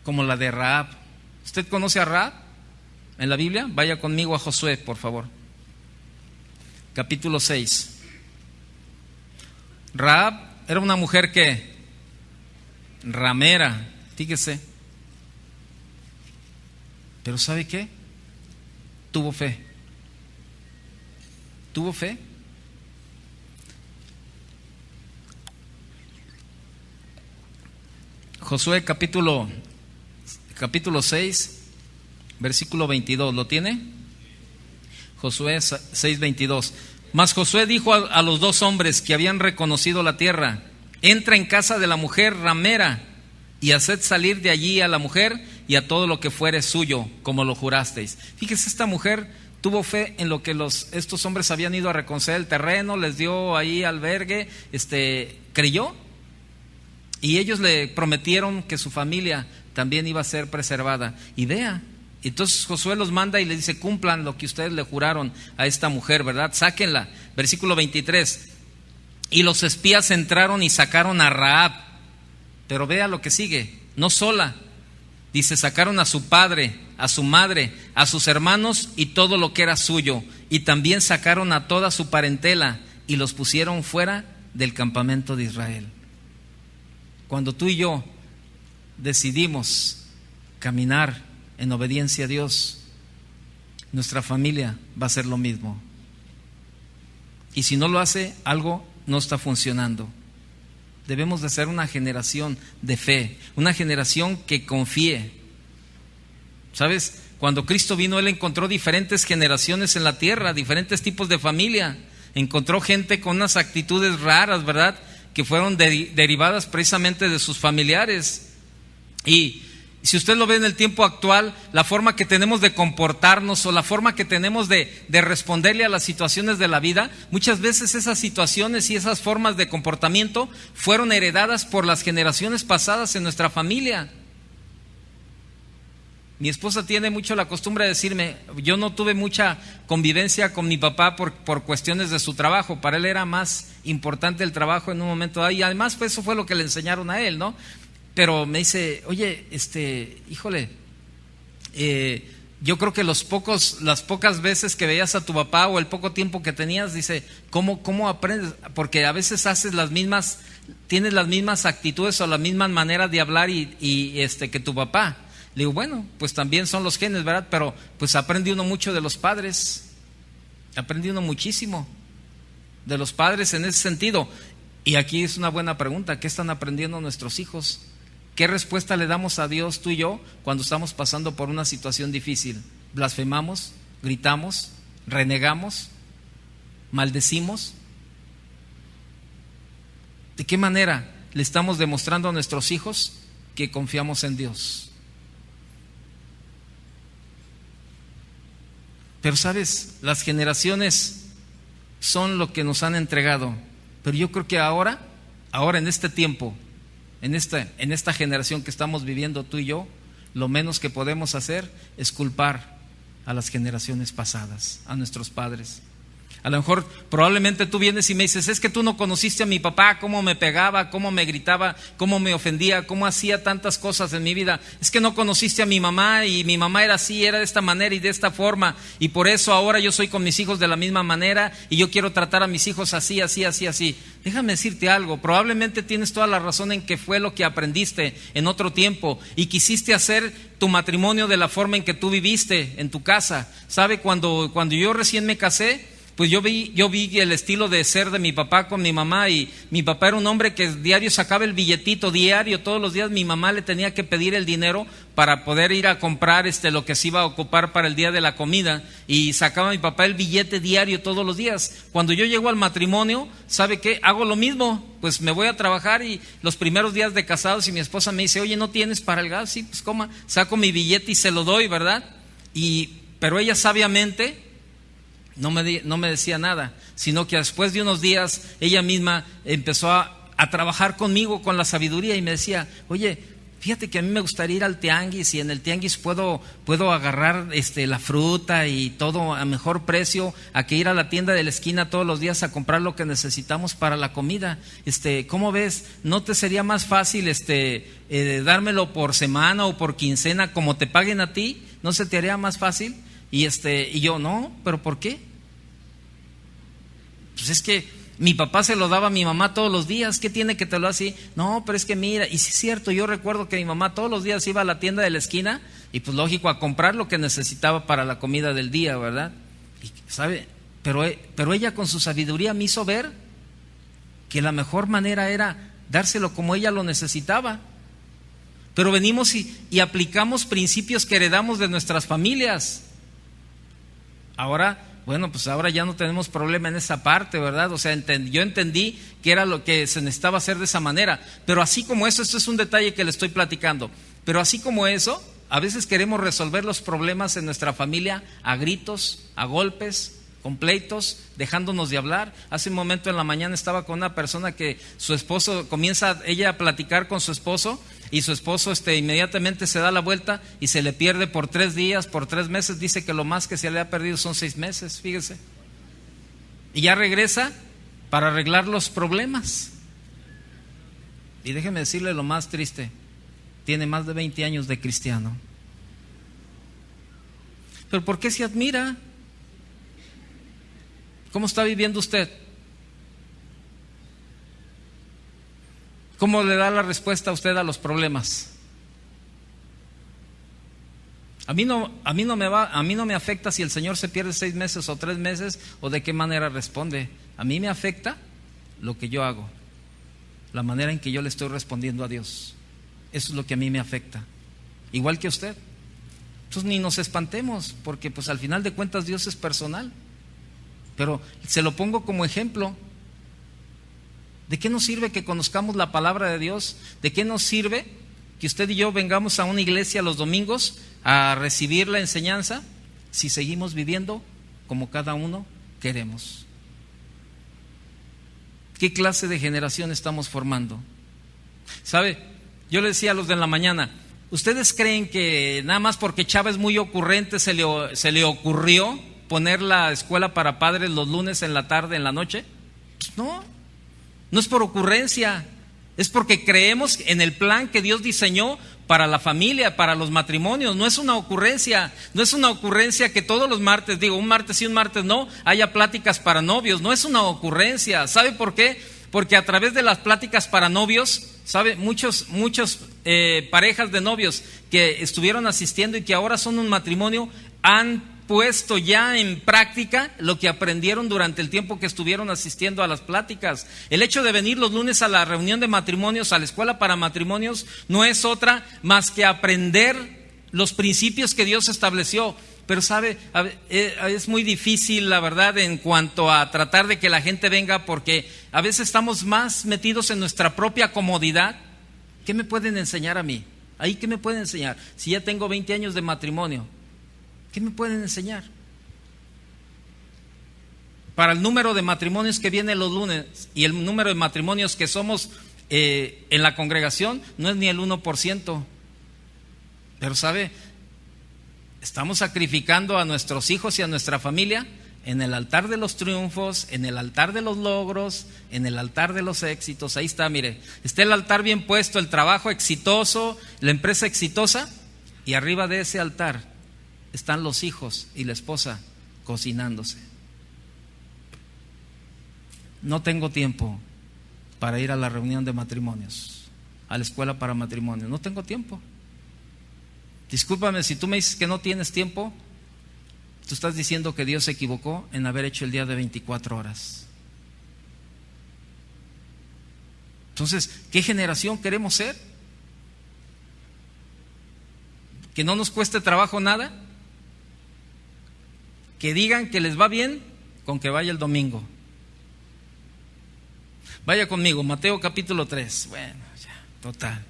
como la de Rahab. ¿Usted conoce a Rahab en la Biblia? Vaya conmigo a Josué, por favor. Capítulo 6. Rahab era una mujer que ramera, fíjese. Pero ¿sabe qué? Tuvo fe. Tuvo fe. Josué capítulo 6, versículo 22, ¿lo tiene? Josué 6:22. Mas Josué dijo a los dos hombres que habían reconocido la tierra: entra en casa de la mujer ramera y haced salir de allí a la mujer y a todo lo que fuere suyo, como lo jurasteis. Fíjese, esta mujer tuvo fe en lo que estos hombres habían ido a reconocer el terreno, les dio ahí albergue, creyó, y ellos le prometieron que su familia también iba a ser preservada. Y vea, entonces Josué los manda y le dice: cumplan lo que ustedes le juraron a esta mujer, ¿verdad? Sáquenla. Versículo 23. Y los espías entraron y sacaron a Rahab. Pero vea lo que sigue, no sola. Dice: sacaron a su padre, a su madre, a sus hermanos y todo lo que era suyo. Y también sacaron a toda su parentela y los pusieron fuera del campamento de Israel. Cuando tú y yo decidimos caminar en obediencia a Dios, nuestra familia va a hacer lo mismo. Y si no lo hace, algo no está funcionando. Debemos de ser una generación de fe, una generación que confíe. ¿Sabes? Cuando Cristo vino, Él encontró diferentes generaciones en la tierra, diferentes tipos de familia. Encontró gente con unas actitudes raras, ¿verdad?, que fueron derivadas precisamente de sus familiares. Y si usted lo ve en el tiempo actual, la forma que tenemos de comportarnos o la forma que tenemos de responderle a las situaciones de la vida, muchas veces esas situaciones y esas formas de comportamiento fueron heredadas por las generaciones pasadas en nuestra familia. Mi esposa tiene mucho la costumbre de decirme: yo no tuve mucha convivencia con mi papá por cuestiones de su trabajo. Para él era más importante el trabajo en un momento dado, y además pues, eso fue lo que le enseñaron a él, ¿no? Pero me dice: oye, híjole, yo creo que las pocas veces que veías a tu papá o el poco tiempo que tenías, dice, ¿cómo aprendes? Porque a veces tienes las mismas actitudes o las mismas maneras de hablar que tu papá. Le digo, bueno, pues también son los genes, ¿verdad? Pero pues aprende uno mucho de los padres, aprende uno muchísimo de los padres en ese sentido. Y aquí es una buena pregunta, ¿qué están aprendiendo nuestros hijos? ¿Qué respuesta le damos a Dios, tú y yo, cuando estamos pasando por una situación difícil? ¿Blasfemamos? ¿Gritamos? ¿Renegamos? ¿Maldecimos? ¿De qué manera le estamos demostrando a nuestros hijos que confiamos en Dios? Pero sabes, las generaciones son lo que nos han entregado, pero yo creo que ahora en este tiempo, en esta generación que estamos viviendo tú y yo, lo menos que podemos hacer es culpar a las generaciones pasadas, a nuestros padres. A lo mejor probablemente tú vienes y me dices, es que tú no conociste a mi papá, cómo me pegaba, cómo me gritaba, cómo me ofendía, cómo hacía tantas cosas en mi vida. Es que no conociste a mi mamá y mi mamá era así, era de esta manera y de esta forma, y por eso ahora yo soy con mis hijos de la misma manera y yo quiero tratar a mis hijos así, así, así, así. Déjame decirte algo, probablemente tienes toda la razón en que fue lo que aprendiste en otro tiempo y quisiste hacer tu matrimonio de la forma en que tú viviste en tu casa. ¿Sabe? Cuando yo recién me casé, pues yo vi el estilo de ser de mi papá con mi mamá, y mi papá era un hombre que diario sacaba el billetito, diario, todos los días mi mamá le tenía que pedir el dinero para poder ir a comprar lo que se iba a ocupar para el día de la comida, y sacaba mi papá el billete diario todos los días. Cuando yo llego al matrimonio, ¿sabe qué? Hago lo mismo, pues me voy a trabajar y los primeros días de casados y mi esposa me dice, oye, ¿no tienes para el gas? Sí, pues coma, saco mi billete y se lo doy, ¿verdad? Pero ella sabiamente no me decía nada, sino que después de unos días ella misma empezó a trabajar conmigo con la sabiduría y me decía, oye, fíjate que a mí me gustaría ir al tianguis y en el tianguis puedo agarrar la fruta y todo a mejor precio a que ir a la tienda de la esquina todos los días a comprar lo que necesitamos para la comida. ¿Cómo ves? ¿No te sería más fácil dármelo por semana o por quincena como te paguen a ti? ¿No se te haría más fácil? Y yo, no, ¿pero por qué? Pues es que mi papá se lo daba a mi mamá todos los días, ¿qué tiene que te lo así? No, pero es que mira, y sí es cierto, yo recuerdo que mi mamá todos los días iba a la tienda de la esquina y pues lógico a comprar lo que necesitaba para la comida del día, ¿verdad? Y, ¿sabe? Pero ella con su sabiduría me hizo ver que la mejor manera era dárselo como ella lo necesitaba. Pero venimos y aplicamos principios que heredamos de nuestras familias. Ahora ya no tenemos problema en esa parte, ¿verdad? O sea, yo entendí que era lo que se necesitaba hacer de esa manera. Pero así como eso, esto es un detalle que le estoy platicando, pero así como eso, a veces queremos resolver los problemas en nuestra familia a gritos, a golpes, con pleitos, dejándonos de hablar. Hace un momento en la mañana estaba con una persona que su esposo, comienza ella a platicar con su esposo y su esposo inmediatamente se da la vuelta y se le pierde por 3 días, por 3 meses, dice que lo más que se le ha perdido son 6 meses, fíjese. Y ya regresa para arreglar los problemas. Y déjeme decirle lo más triste, tiene más de 20 años de cristiano. ¿Pero por qué se admira? ¿Cómo está viviendo usted? ¿Cómo le da la respuesta a usted a los problemas? A mí no me afecta si el Señor se pierde 6 meses o 3 meses o de qué manera responde. A mí me afecta lo que yo hago, la manera en que yo le estoy respondiendo a Dios. Eso es lo que a mí me afecta, igual que a usted. Entonces ni nos espantemos, porque pues al final de cuentas Dios es personal. Pero se lo pongo como ejemplo. ¿De qué nos sirve que conozcamos la palabra de Dios? ¿De qué nos sirve que usted y yo vengamos a una iglesia los domingos a recibir la enseñanza si seguimos viviendo como cada uno queremos? ¿Qué clase de generación estamos formando? ¿Sabe? Yo le decía a los de la mañana, ¿ustedes creen que nada más porque Chava es muy ocurrente se le ocurrió poner la escuela para padres los lunes en la tarde, en la noche? Pues no es por ocurrencia, es porque creemos en el plan que Dios diseñó para la familia, para los matrimonios. No es una ocurrencia, que todos los martes, un martes sí, un martes no, haya pláticas para novios. No es una ocurrencia. ¿Sabe por qué? Porque a través de las pláticas para novios ¿Sabe? Muchos parejas de novios que estuvieron asistiendo y que ahora son un matrimonio han puesto ya en práctica lo que aprendieron durante el tiempo que estuvieron asistiendo a las pláticas. El hecho de venir los lunes a la reunión de matrimonios, a la escuela para matrimonios, no es otra más que aprender los principios que Dios estableció. Pero sabe, es muy difícil, la verdad, en cuanto a tratar de que la gente venga, porque a veces estamos más metidos en nuestra propia comodidad. ¿Qué me pueden enseñar a mí? ¿Ahí qué me pueden enseñar? Si ya tengo 20 años de matrimonio, ¿qué me pueden enseñar? Para el número de matrimonios que viene los lunes y el número de matrimonios que somos en la congregación, no es ni el 1%. Pero ¿sabe? Estamos sacrificando a nuestros hijos y a nuestra familia en el altar de los triunfos, en el altar de los logros, en el altar de los éxitos. Ahí está, mire, está el altar bien puesto, el trabajo exitoso, la empresa exitosa, y arriba de ese altar están los hijos y la esposa cocinándose. No tengo tiempo para ir a la reunión de matrimonios, a la escuela para matrimonios, no tengo tiempo. Discúlpame, si tú me dices que no tienes tiempo, tú estás diciendo que Dios se equivocó en haber hecho el día de 24 horas. Entonces, ¿qué generación queremos ser? ¿Que no nos cueste trabajo nada? Que digan que les va bien con que vaya el domingo. Vaya conmigo, Mateo capítulo 3. Bueno, ya, total.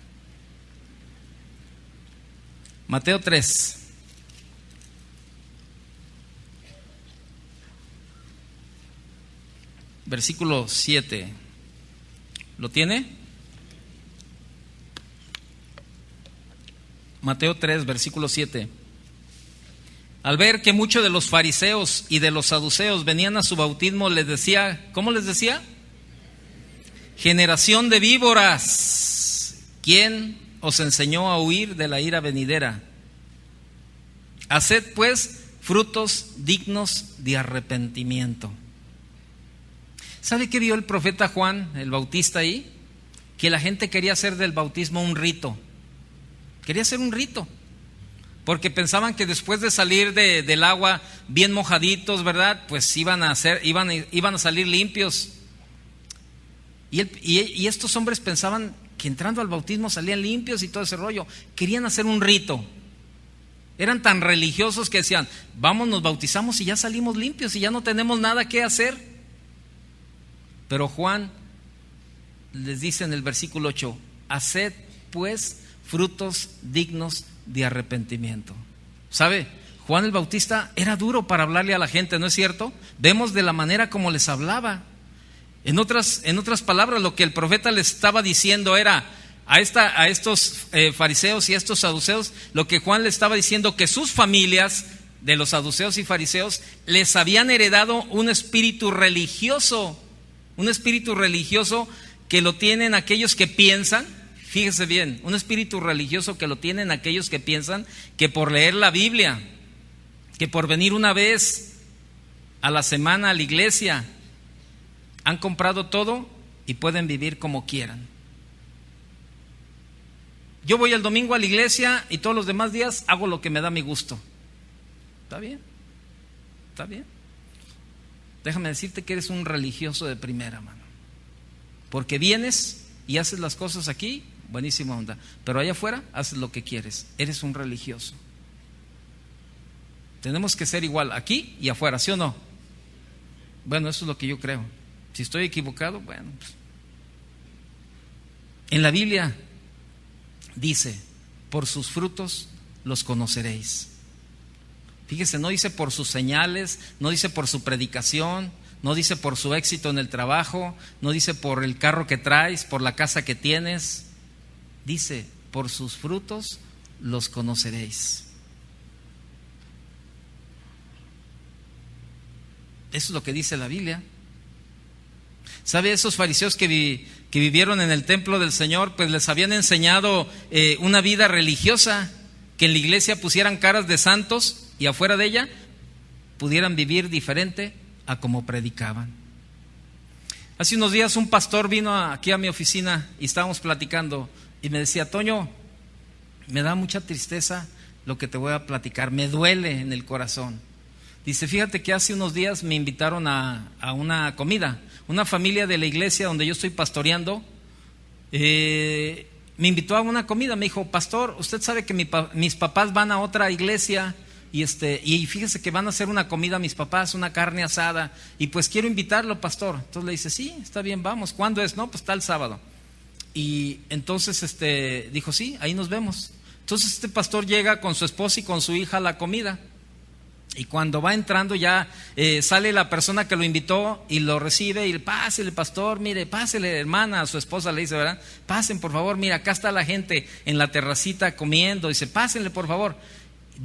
Mateo 3. Versículo 7. ¿Lo tiene? Mateo 3, versículo 7. Al ver que muchos de los fariseos y de los saduceos venían a su bautismo, les decía, ¿cómo les decía? Generación de víboras, ¿quién os enseñó a huir de la ira venidera? Haced pues frutos dignos de arrepentimiento. ¿Sabe qué vio el profeta Juan, el Bautista ahí? Que la gente quería hacer del bautismo un rito. Quería hacer un rito. Porque pensaban que después de salir del agua bien mojaditos, ¿verdad? Pues iban a salir limpios. Y estos hombres pensaban que entrando al bautismo salían limpios y todo ese rollo. Querían hacer un rito. Eran tan religiosos que decían, vamos, nos bautizamos y ya salimos limpios y ya no tenemos nada que hacer. Pero Juan les dice en el versículo 8, haced pues frutos dignos de arrepentimiento. ¿Sabe? Juan el Bautista era duro para hablarle a la gente, ¿no es cierto? Vemos de la manera como les hablaba. En otras palabras, lo que el profeta les estaba diciendo era a estos fariseos y a estos saduceos, lo que Juan les estaba diciendo, que sus familias de los saduceos y fariseos les habían heredado un espíritu religioso que lo tienen aquellos que piensan, fíjese bien, un espíritu religioso que lo tienen aquellos que piensan que por leer la Biblia, que por venir una vez a la semana a la iglesia, han comprado todo y pueden vivir como quieran. Yo voy el domingo a la iglesia y todos los demás días hago lo que me da mi gusto. ¿Está bien? ¿Está bien? Déjame decirte que eres un religioso de primera mano. Porque vienes y haces las cosas aquí, buenísima onda. Pero allá afuera haces lo que quieres. Eres un religioso. Tenemos que ser igual aquí y afuera, ¿sí o no? Bueno, eso es lo que yo creo. Si estoy equivocado, bueno. Pues. En la Biblia dice, por sus frutos los conoceréis. Fíjese, no dice por sus señales, no dice por su predicación, no dice por su éxito en el trabajo, no dice por el carro que traes, por la casa que tienes. Dice, por sus frutos los conoceréis. Eso es lo que dice la Biblia. ¿Sabe? Esos fariseos que vivieron en el templo del Señor, pues les habían enseñado una vida religiosa, que en la iglesia pusieran caras de santos y afuera de ella pudieran vivir diferente a como predicaban. Hace unos días un pastor vino aquí a mi oficina y estábamos platicando y me decía: Toño, me da mucha tristeza lo que te voy a platicar, me duele en el corazón. Dice: fíjate que hace unos días me invitaron a una comida, una familia de la iglesia donde yo estoy pastoreando, me invitó a una comida. Me dijo: pastor, usted sabe que mis papás van a otra iglesia y fíjese que van a hacer una comida a mis papás, una carne asada, y pues quiero invitarlo, pastor. Entonces le dice: sí, está bien, vamos. ¿Cuándo es? No, pues está el sábado. Y entonces dijo: sí, ahí nos vemos. Entonces este pastor llega con su esposa y con su hija a la comida, y cuando va entrando ya sale la persona que lo invitó y lo recibe, y pásele, pastor, mire, pásele, hermana, a su esposa le dice, ¿verdad? Pasen por favor, mira, acá está la gente en la terracita comiendo. Dice: pásenle por favor.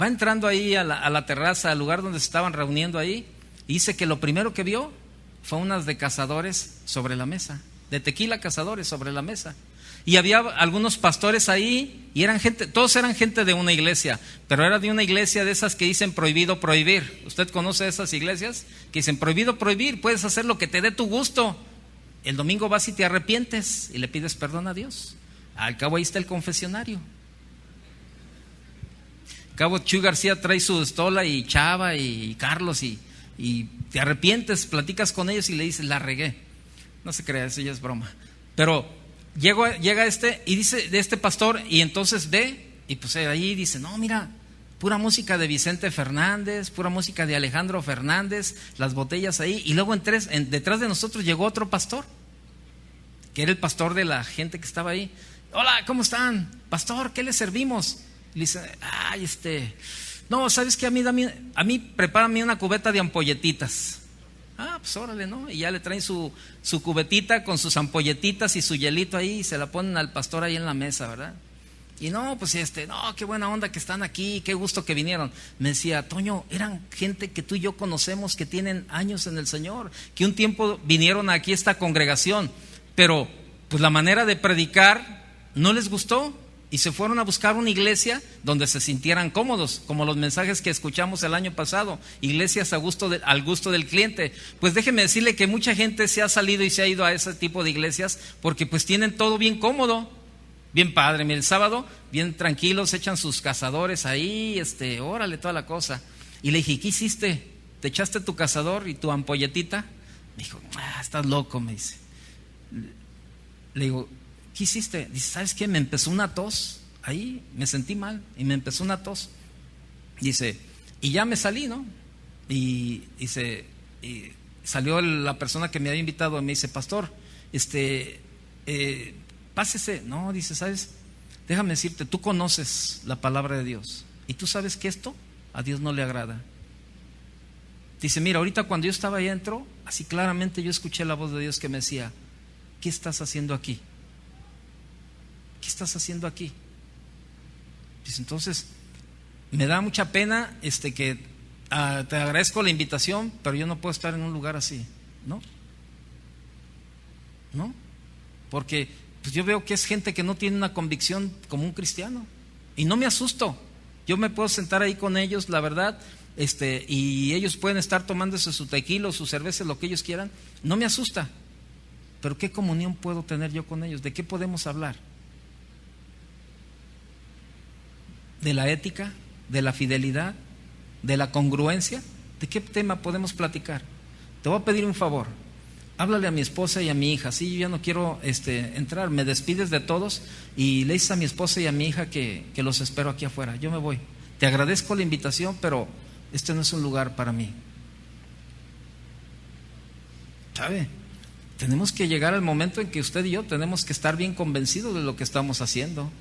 Va entrando ahí a la terraza, al lugar donde se estaban reuniendo ahí, y dice que lo primero que vio fue unas de cazadores sobre la mesa, de tequila cazadores sobre la mesa. Y había algunos pastores ahí, y eran gente, todos eran gente de una iglesia, pero era de una iglesia de esas que dicen prohibido prohibir. ¿Usted conoce esas iglesias? Que dicen prohibido prohibir, puedes hacer lo que te dé tu gusto. El domingo vas y te arrepientes y le pides perdón a Dios. Al cabo ahí está el confesionario. Al cabo Chuy García trae su estola, y Chava y Carlos, y te arrepientes, platicas con ellos y le dices: la regué. No se crea, eso ya es broma. Pero llega y dice de este pastor, y entonces ve, y pues ahí dice: no, mira, pura música de Vicente Fernández, pura música de Alejandro Fernández, las botellas ahí. Y luego detrás de nosotros llegó otro pastor, que era el pastor de la gente que estaba ahí. Hola, ¿cómo están? Pastor, ¿qué le servimos? Y le dice: ay, no, ¿sabes qué? A mí prepárame una cubeta de ampolletitas. Ah, pues órale, ¿no? Y ya le traen su cubetita con sus ampolletitas y su hielito ahí, y se la ponen al pastor ahí en la mesa, ¿verdad? Y no, pues no, qué buena onda que están aquí, qué gusto que vinieron. Me decía: Toño, eran gente que tú y yo conocemos, que tienen años en el Señor, que un tiempo vinieron aquí a esta congregación, pero pues la manera de predicar no les gustó, y se fueron a buscar una iglesia donde se sintieran cómodos, como los mensajes que escuchamos el año pasado, iglesias al gusto del cliente. Pues déjeme decirle que mucha gente se ha salido y se ha ido a ese tipo de iglesias porque pues tienen todo bien cómodo, bien padre. Mira, el sábado bien tranquilos, echan sus cazadores ahí, órale, toda la cosa. Y le dije: ¿qué hiciste? ¿Te echaste tu cazador y tu ampolletita? Me dijo: estás loco, me dice. Le digo: ¿qué hiciste? Dice: ¿sabes qué? Me empezó una tos, ahí me sentí mal y me empezó una tos. Dice: y ya me salí, ¿no? Y salió la persona que me había invitado y me dice: pastor, pásese. No, dice: ¿sabes? Déjame decirte, tú conoces la palabra de Dios y tú sabes que esto a Dios no le agrada. Dice: mira, ahorita cuando yo estaba ahí adentro, así claramente yo escuché la voz de Dios que me decía: ¿qué estás haciendo aquí? ¿Qué estás haciendo aquí? Dice: entonces me da mucha pena que te agradezco la invitación, pero yo no puedo estar en un lugar así. ¿No? Porque pues yo veo que es gente que no tiene una convicción como un cristiano, y no me asusto. Yo me puedo sentar ahí con ellos, la verdad, y ellos pueden estar tomándose su tequila o su cerveza, lo que ellos quieran. No me asusta. Pero ¿qué comunión puedo tener yo con ellos? ¿De qué podemos hablar? ¿De la ética? ¿De la fidelidad? ¿De la congruencia? ¿De qué tema podemos platicar? Te voy a pedir un favor: háblale a mi esposa y a mi hija. Sí, yo ya no quiero entrar. Me despides de todos y le dices a mi esposa y a mi hija que los espero aquí afuera. Yo me voy. Te agradezco la invitación, pero este no es un lugar para mí. ¿Sabe? Tenemos que llegar al momento en que usted y yo tenemos que estar bien convencidos de lo que estamos haciendo.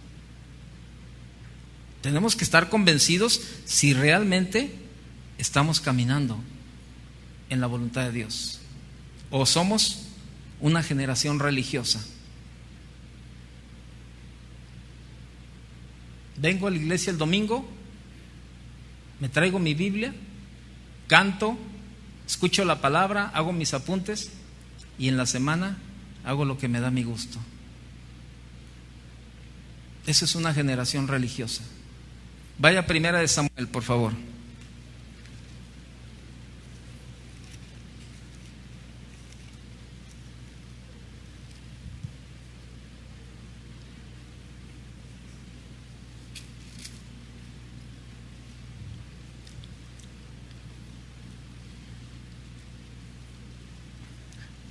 Tenemos que estar convencidos si realmente estamos caminando en la voluntad de Dios, o somos una generación religiosa. Vengo a la iglesia el domingo, me traigo mi Biblia, canto, escucho la palabra, hago mis apuntes, y en la semana hago lo que me da mi gusto. Esa es una generación religiosa. Vaya a Primera de Samuel, por favor.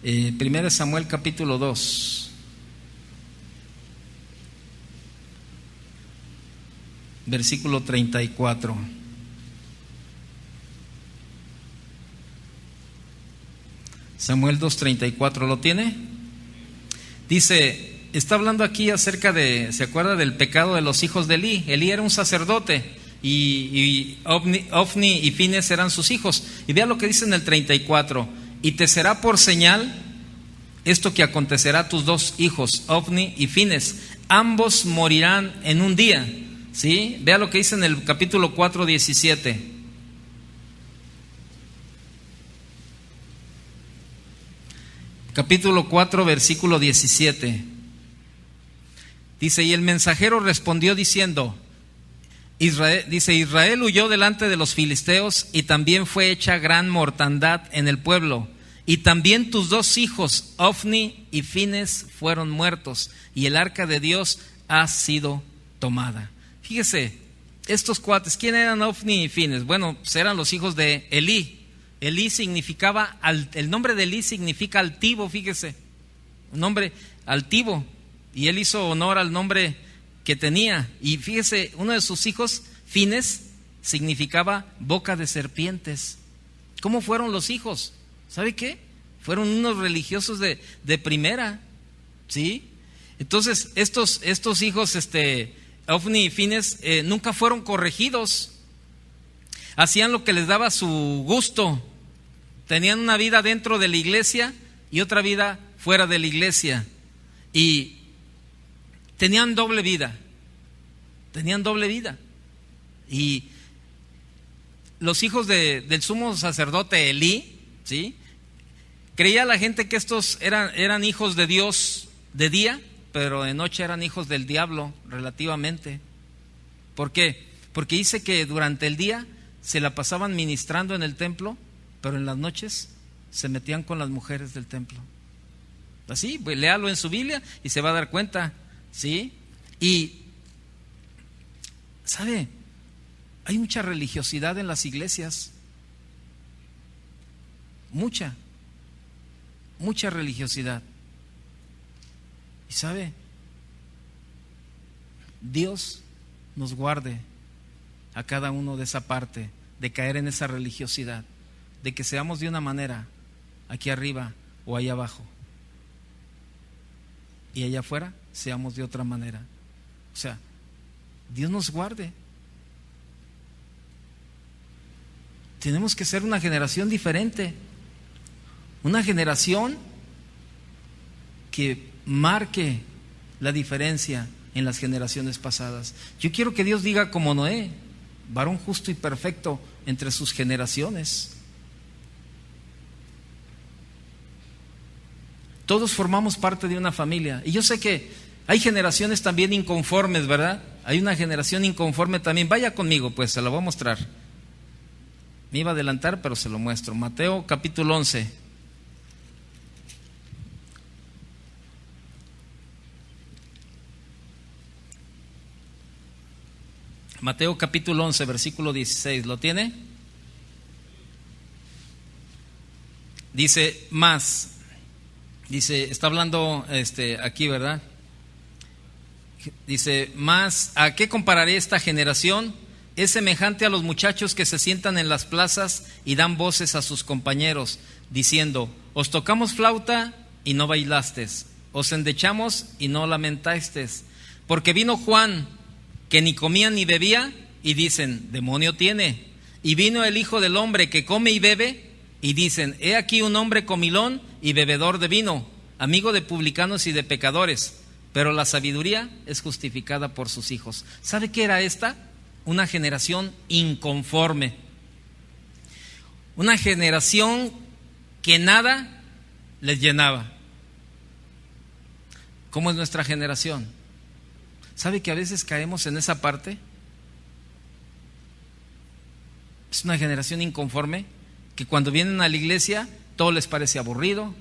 1 Samuel capítulo 2. Versículo 34. Samuel 2:34, ¿lo tiene? Dice, está hablando aquí acerca de, ¿se acuerda del pecado de los hijos de Elí? Elí era un sacerdote y Ofni y Fines eran sus hijos. Y vea lo que dice en el 34: y te será por señal esto que acontecerá a tus dos hijos, Ofni y Fines, ambos morirán en un día. ¿Sí? Vea lo que dice en el capítulo 4, 17. Capítulo 4, versículo 17. Dice, y el mensajero respondió diciendo, Israel huyó delante de los filisteos y también fue hecha gran mortandad en el pueblo. Y también tus dos hijos, Ofni y Fines, fueron muertos, y el arca de Dios ha sido tomada. Fíjese, estos cuates, ¿quién eran Ofni y Fines? Bueno, pues eran los hijos de Elí. Elí significaba, el nombre de Elí significa altivo, fíjese, un nombre altivo. Y él hizo honor al nombre que tenía. Y fíjese, uno de sus hijos, Fines, significaba boca de serpientes. ¿Cómo fueron los hijos? ¿Sabe qué? Fueron unos religiosos de primera, ¿sí? Entonces, estos hijos, Ofni y Fines, nunca fueron corregidos. Hacían lo que les daba su gusto. Tenían una vida dentro de la iglesia y otra vida fuera de la iglesia. Y tenían doble vida. Y los hijos del sumo sacerdote Elí, ¿sí? Creía la gente que estos eran hijos de Dios de día, pero de noche eran hijos del diablo, relativamente. ¿Por qué? Porque dice que durante el día se la pasaban ministrando en el templo, pero en las noches se metían con las mujeres del templo. Así, pues, léalo en su Biblia y se va a dar cuenta, ¿sí? Y, ¿sabe? Hay mucha religiosidad en las iglesias. Mucha religiosidad. Y ¿sabe? Dios nos guarde a cada uno de esa parte, de caer en esa religiosidad, de que seamos de una manera aquí arriba o allá abajo, y allá afuera seamos de otra manera. O sea, Dios nos guarde. Tenemos que ser una generación diferente, una generación que marque la diferencia en las generaciones pasadas. Yo quiero que Dios diga como Noé, varón justo y perfecto entre sus generaciones. Todos formamos parte de una familia. Y yo sé que hay generaciones también inconformes, ¿verdad? Hay una generación inconforme también. Vaya conmigo, pues, se lo voy a mostrar. Me iba a adelantar, pero se lo muestro. Mateo capítulo 11. Mateo capítulo 11, versículo 16. ¿Lo tiene? Dice, más. Dice, está hablando aquí, ¿verdad? Dice, más, ¿a qué compararé esta generación? Es semejante a los muchachos que se sientan en las plazas y dan voces a sus compañeros, diciendo, os tocamos flauta y no bailastes, os endechamos y no lamentasteis. Porque vino Juan, que ni comía ni bebía, y dicen, demonio tiene. Y vino el Hijo del Hombre, que come y bebe, y dicen, he aquí un hombre comilón y bebedor de vino, amigo de publicanos y de pecadores, pero la sabiduría es justificada por sus hijos. ¿Sabe qué era esta? Una generación inconforme, una generación que nada les llenaba. ¿Cómo es nuestra generación? ¿Sabe que a veces caemos en esa parte? Es una generación inconforme que cuando vienen a la iglesia todo les parece aburrido.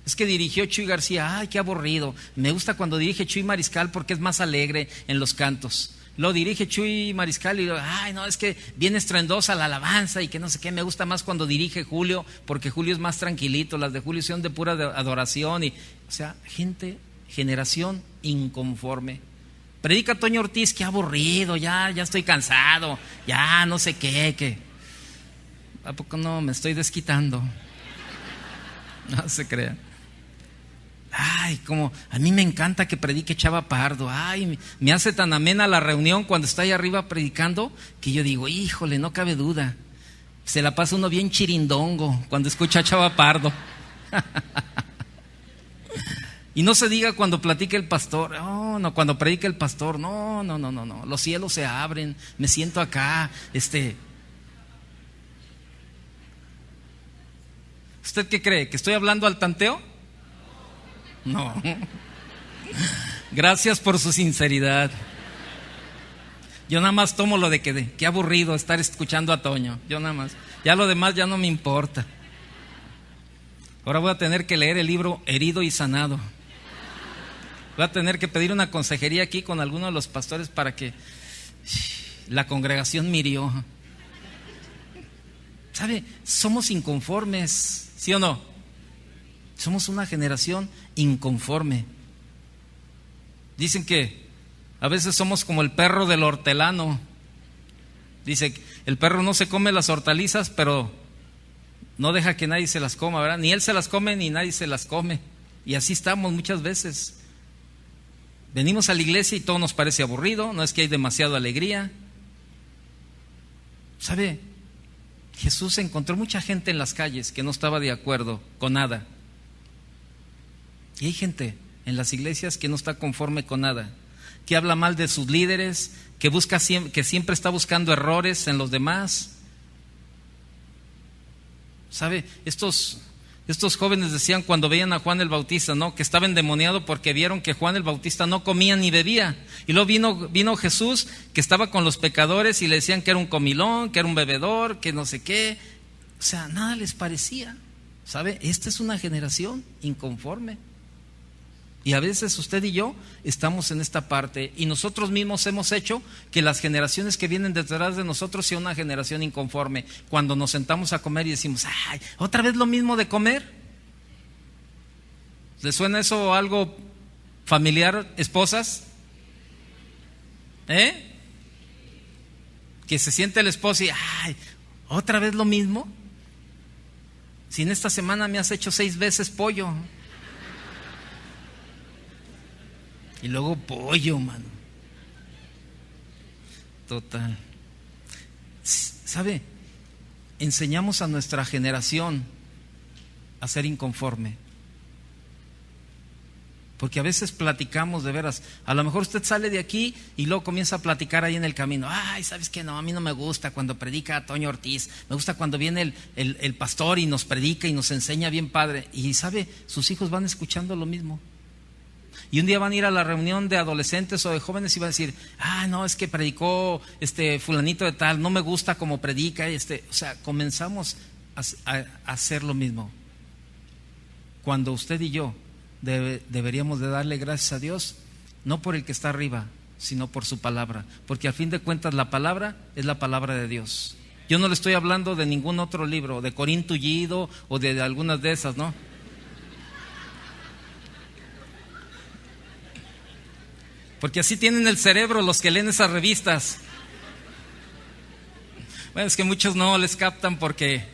Es que dirigió Chuy García, ay, qué aburrido. Me gusta cuando dirige Chuy Mariscal porque es más alegre en los cantos. Lo dirige Chuy Mariscal y digo, ay, no, es que bien estruendosa la alabanza y que no sé qué. Me gusta más cuando dirige Julio, porque Julio es más tranquilito. Las de Julio son de pura adoración. O sea, generación inconforme. Predica Toño Ortiz, qué aburrido, ya estoy cansado, ya no sé qué. ¿A poco no me estoy desquitando? No se crea. Ay, como a mí me encanta que predique Chava Pardo. Ay, me hace tan amena la reunión cuando está ahí arriba predicando, que yo digo, híjole, no cabe duda, se la pasa uno bien chirindongo cuando escucha a Chava Pardo. Y no se diga cuando platique el pastor, no, cuando predica el pastor, no, los cielos se abren, me siento acá, ¿Usted qué cree? ¿Que estoy hablando al tanteo? No. Gracias por su sinceridad. Yo nada más tomo lo de que qué aburrido estar escuchando a Toño. Yo nada más. Ya lo demás ya no me importa. Ahora voy a tener que leer el libro Herido y Sanado. Voy a tener que pedir una consejería aquí con alguno de los pastores para que la congregación mirió. ¿Sabe? Somos inconformes, ¿sí o no? Somos una generación inconforme. Dicen que a veces somos como el perro del hortelano. Dice, el perro no se come las hortalizas, pero no deja que nadie se las coma, ¿verdad? Ni él se las come, ni nadie se las come. Y así estamos muchas veces. Venimos a la iglesia y todo nos parece aburrido, no es que hay demasiada alegría. ¿Sabe? Jesús encontró mucha gente en las calles que no estaba de acuerdo con nada. Y hay gente en las iglesias que no está conforme con nada, que habla mal de sus líderes, que siempre está buscando errores en los demás. ¿Sabe? Estos jóvenes decían cuando veían a Juan el Bautista, ¿no?, que estaba endemoniado porque vieron que Juan el Bautista no comía ni bebía. Y luego vino Jesús, que estaba con los pecadores, y le decían que era un comilón, que era un bebedor, que no sé qué. O sea, nada les parecía. ¿Sabe? Esta es una generación inconforme. Y a veces usted y yo estamos en esta parte, y nosotros mismos hemos hecho que las generaciones que vienen detrás de nosotros sea una generación inconforme. Cuando nos sentamos a comer y decimos, ay, ¿otra vez lo mismo de comer? ¿Les suena eso algo familiar, esposas? Que se siente el esposo y, ay, ¿otra vez lo mismo? Si en esta semana me has hecho 6 veces pollo. Y luego pollo, mano. Total. ¿Sabe? Enseñamos a nuestra generación a ser inconforme. Porque a veces platicamos de veras. A lo mejor usted sale de aquí y luego comienza a platicar ahí en el camino. Ay, ¿sabes qué? No, a mí no me gusta cuando predica Toño Ortiz. Me gusta cuando viene el pastor y nos predica y nos enseña bien padre. Y ¿sabe? Sus hijos van escuchando lo mismo. Y un día van a ir a la reunión de adolescentes o de jóvenes y van a decir, no, es que predicó fulanito de tal, no me gusta como predica. O sea, comenzamos a hacer lo mismo. Cuando usted y yo deberíamos de darle gracias a Dios, no por el que está arriba, sino por su palabra. Porque al fin de cuentas la palabra es la palabra de Dios. Yo no le estoy hablando de ningún otro libro, de Corín Tullido o de algunas de esas, ¿no? Porque así tienen el cerebro los que leen esas revistas. Bueno, es que muchos no les captan porque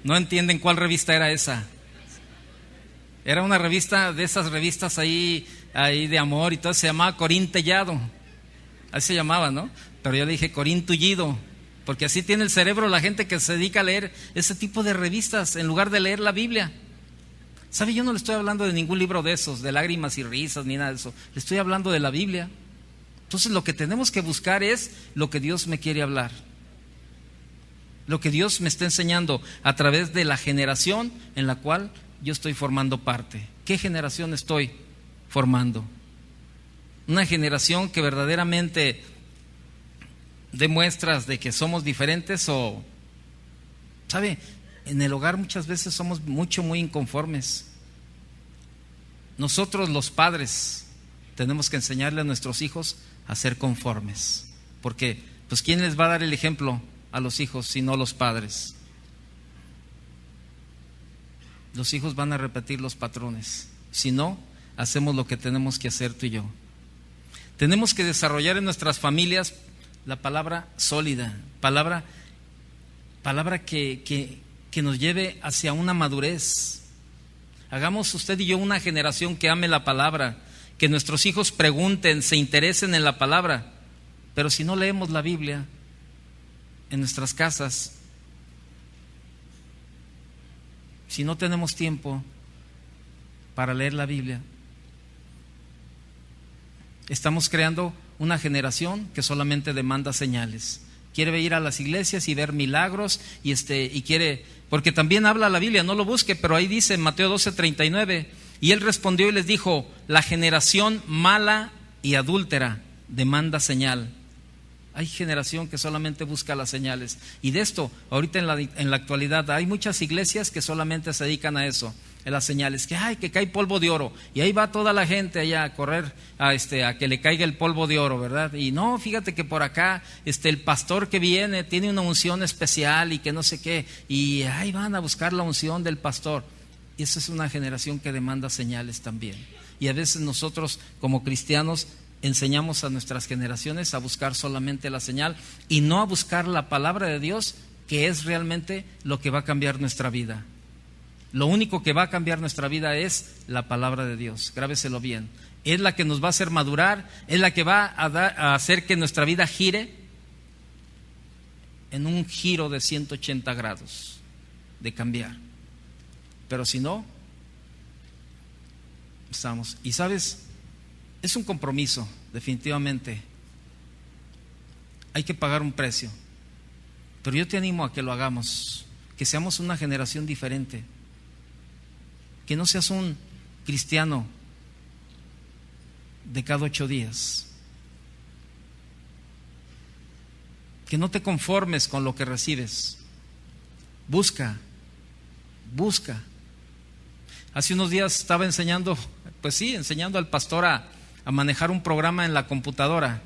no entienden cuál revista era esa. Era una revista de esas revistas ahí de amor y todo, se llamaba Corín Tellado. Así se llamaba, ¿no? Pero yo le dije Corín Tullido, porque así tiene el cerebro la gente que se dedica a leer ese tipo de revistas en lugar de leer la Biblia. ¿Sabe? Yo no le estoy hablando de ningún libro de esos, de lágrimas y risas, ni nada de eso. Le estoy hablando de la Biblia. Entonces lo que tenemos que buscar es lo que Dios me quiere hablar. Lo que Dios me está enseñando a través de la generación en la cual yo estoy formando parte. ¿Qué generación estoy formando? Una generación que verdaderamente dé muestras de que somos diferentes o, ¿sabe? En el hogar muchas veces somos muy inconformes. Nosotros los padres tenemos que enseñarle a nuestros hijos a ser conformes. Porque, pues, ¿quién les va a dar el ejemplo a los hijos si no los padres? Los hijos van a repetir los patrones. Si no, hacemos lo que tenemos que hacer tú y yo. Tenemos que desarrollar en nuestras familias la palabra sólida, palabra que nos lleve hacia una madurez. Hagamos usted y yo una generación que ame la palabra, que nuestros hijos pregunten, se interesen en la palabra. Pero si no leemos la Biblia en nuestras casas, si no tenemos tiempo para leer la Biblia, estamos creando una generación que solamente demanda señales. Quiere ir a las iglesias y ver milagros y quiere, porque también habla la Biblia, no lo busque, pero ahí dice en Mateo 12:39, y él respondió y les dijo: la generación mala y adúltera demanda señal. Hay generación que solamente busca las señales. Y de esto, ahorita en la actualidad, hay muchas iglesias que solamente se dedican a eso, a las señales, que cae polvo de oro. Y ahí va toda la gente allá a correr a que le caiga el polvo de oro, ¿verdad? Y no, fíjate que por acá el pastor que viene tiene una unción especial y que no sé qué. Y ahí van a buscar la unción del pastor. Y esa es una generación que demanda señales también. Y a veces nosotros como cristianos enseñamos a nuestras generaciones a buscar solamente la señal y no a buscar la palabra de Dios, que es realmente lo que va a cambiar nuestra vida. Lo único que va a cambiar nuestra vida es la palabra de Dios, grábeselo bien. Es la que nos va a hacer madurar, es la que va a hacer que nuestra vida gire en un giro de 180 grados de cambiar. Pero si no, estamos. Y sabes, es un compromiso, definitivamente. Hay que pagar un precio. Pero yo te animo a que lo hagamos, que seamos una generación diferente. Que no seas un cristiano de cada 8 días. Que no te conformes con lo que recibes. Busca. Hace unos días estaba enseñando al pastor a manejar un programa en la computadora,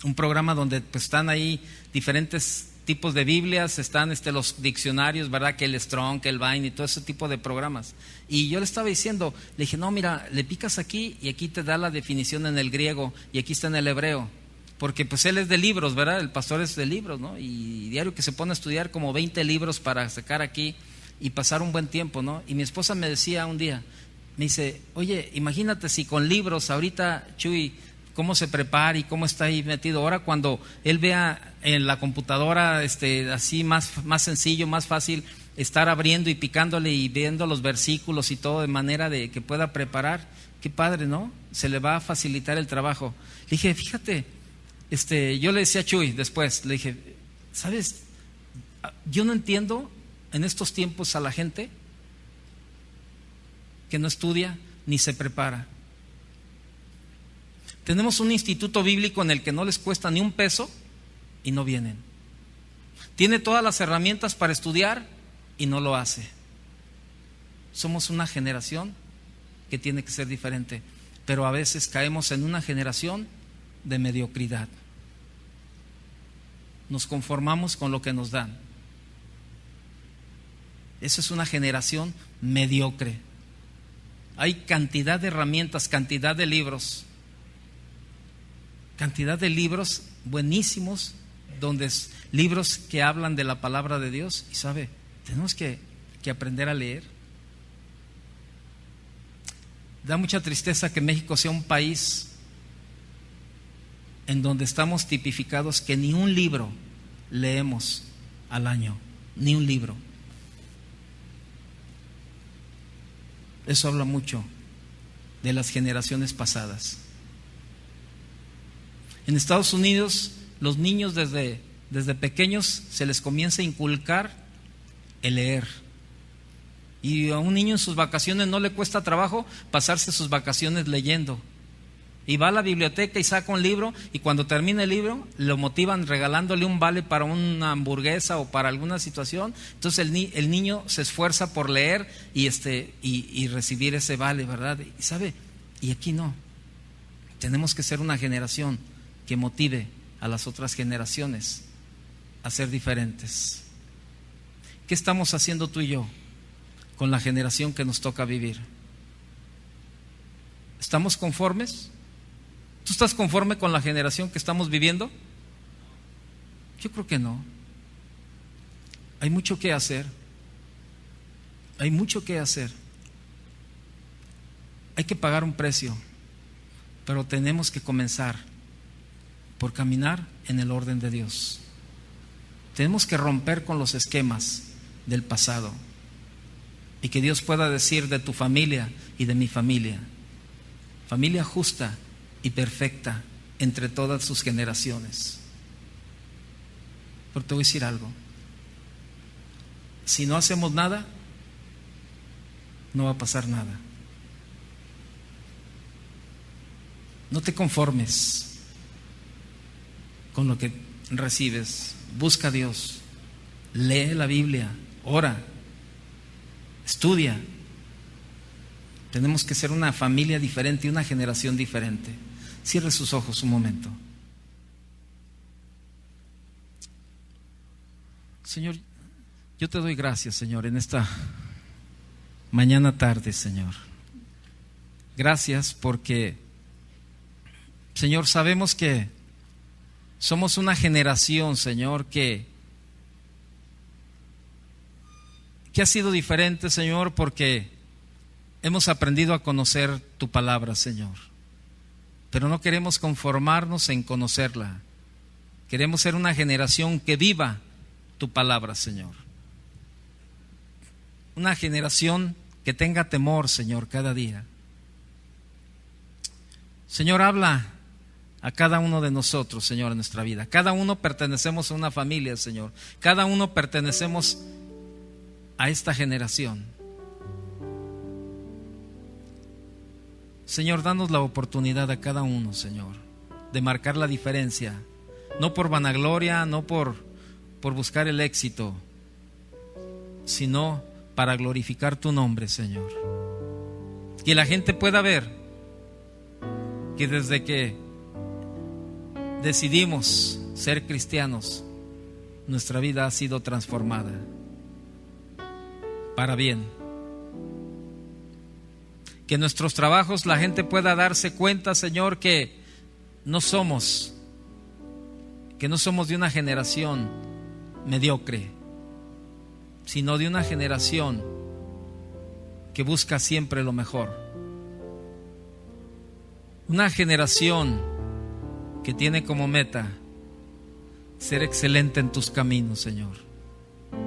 un programa donde pues están ahí diferentes tipos de Biblias, están los diccionarios, ¿verdad? Que el Strong, que el Vine y todo ese tipo de programas. Y yo le estaba diciendo, le dije, no, mira, le picas aquí y aquí te da la definición en el griego y aquí está en el hebreo, porque pues él es de libros, ¿verdad? El pastor es de libros, ¿no? Y diario que se pone a estudiar como 20 libros para sacar aquí y pasar un buen tiempo, ¿no? Y mi esposa me decía un día, me dice, oye, imagínate si con libros ahorita, Chuy, cómo se prepara y cómo está ahí metido. Ahora cuando él vea en la computadora así más sencillo, más fácil, estar abriendo y picándole y viendo los versículos y todo de manera de que pueda preparar, qué padre, ¿no? Se le va a facilitar el trabajo. Le dije, fíjate, yo le decía a Chuy después, le dije, ¿sabes? Yo no entiendo en estos tiempos a la gente que no estudia ni se prepara. Tenemos un instituto bíblico en el que no les cuesta ni un peso y no vienen. Tiene todas las herramientas para estudiar y no lo hace. Somos una generación que tiene que ser diferente, pero a veces caemos en una generación de mediocridad. Nos conformamos con lo que nos dan. Eso es una generación mediocre. Hay cantidad de herramientas, cantidad de libros buenísimos, libros que hablan de la palabra de Dios. Y sabe, tenemos que aprender a leer. Da mucha tristeza que México sea un país en donde estamos tipificados que ni un libro leemos al año, ni un libro. Eso habla mucho de las generaciones pasadas. En Estados Unidos, los niños desde pequeños se les comienza a inculcar el leer. Y a un niño en sus vacaciones no le cuesta trabajo pasarse sus vacaciones leyendo. Y va a la biblioteca y saca un libro, y cuando termina el libro lo motivan regalándole un vale para una hamburguesa o para alguna situación. Entonces el niño se esfuerza por leer y recibir ese vale, ¿verdad? Y sabe, y aquí no. Tenemos que ser una generación que motive a las otras generaciones a ser diferentes. ¿Qué estamos haciendo tú y yo con la generación que nos toca vivir? ¿Estamos conformes? ¿Tú estás conforme con la generación que estamos viviendo? Yo creo que no. Hay mucho que hacer. Hay mucho que hacer. Hay que pagar un precio, pero tenemos que comenzar por caminar en el orden de Dios. Tenemos que romper con los esquemas del pasado y que Dios pueda decir de tu familia y de mi familia, familia justa y perfecta entre todas sus generaciones. Pero te voy a decir algo: si no hacemos nada, no va a pasar nada. No te conformes con lo que recibes. Busca a Dios, lee la Biblia, ora, estudia. Tenemos que ser una familia diferente y una generación diferente. Cierre sus ojos un momento. Señor, yo te doy gracias, Señor, en esta mañana tarde, Señor. Gracias porque, Señor, sabemos que somos una generación, Señor, que ha sido diferente, Señor, porque hemos aprendido a conocer tu palabra, Señor. Pero no queremos conformarnos en conocerla. Queremos ser una generación que viva tu palabra, Señor. Una generación que tenga temor, Señor, cada día. Señor, habla a cada uno de nosotros, Señor, en nuestra vida. Cada uno pertenecemos a una familia, Señor. Cada uno pertenecemos a esta generación. Señor, danos la oportunidad a cada uno, Señor, de marcar la diferencia. No por vanagloria, no por buscar el éxito, sino para glorificar tu nombre, Señor. Que la gente pueda ver que desde que decidimos ser cristianos, nuestra vida ha sido transformada para bien. Que en nuestros trabajos la gente pueda darse cuenta, Señor, que no somos de una generación mediocre, sino de una generación que busca siempre lo mejor. Una generación que tiene como meta ser excelente en tus caminos, Señor.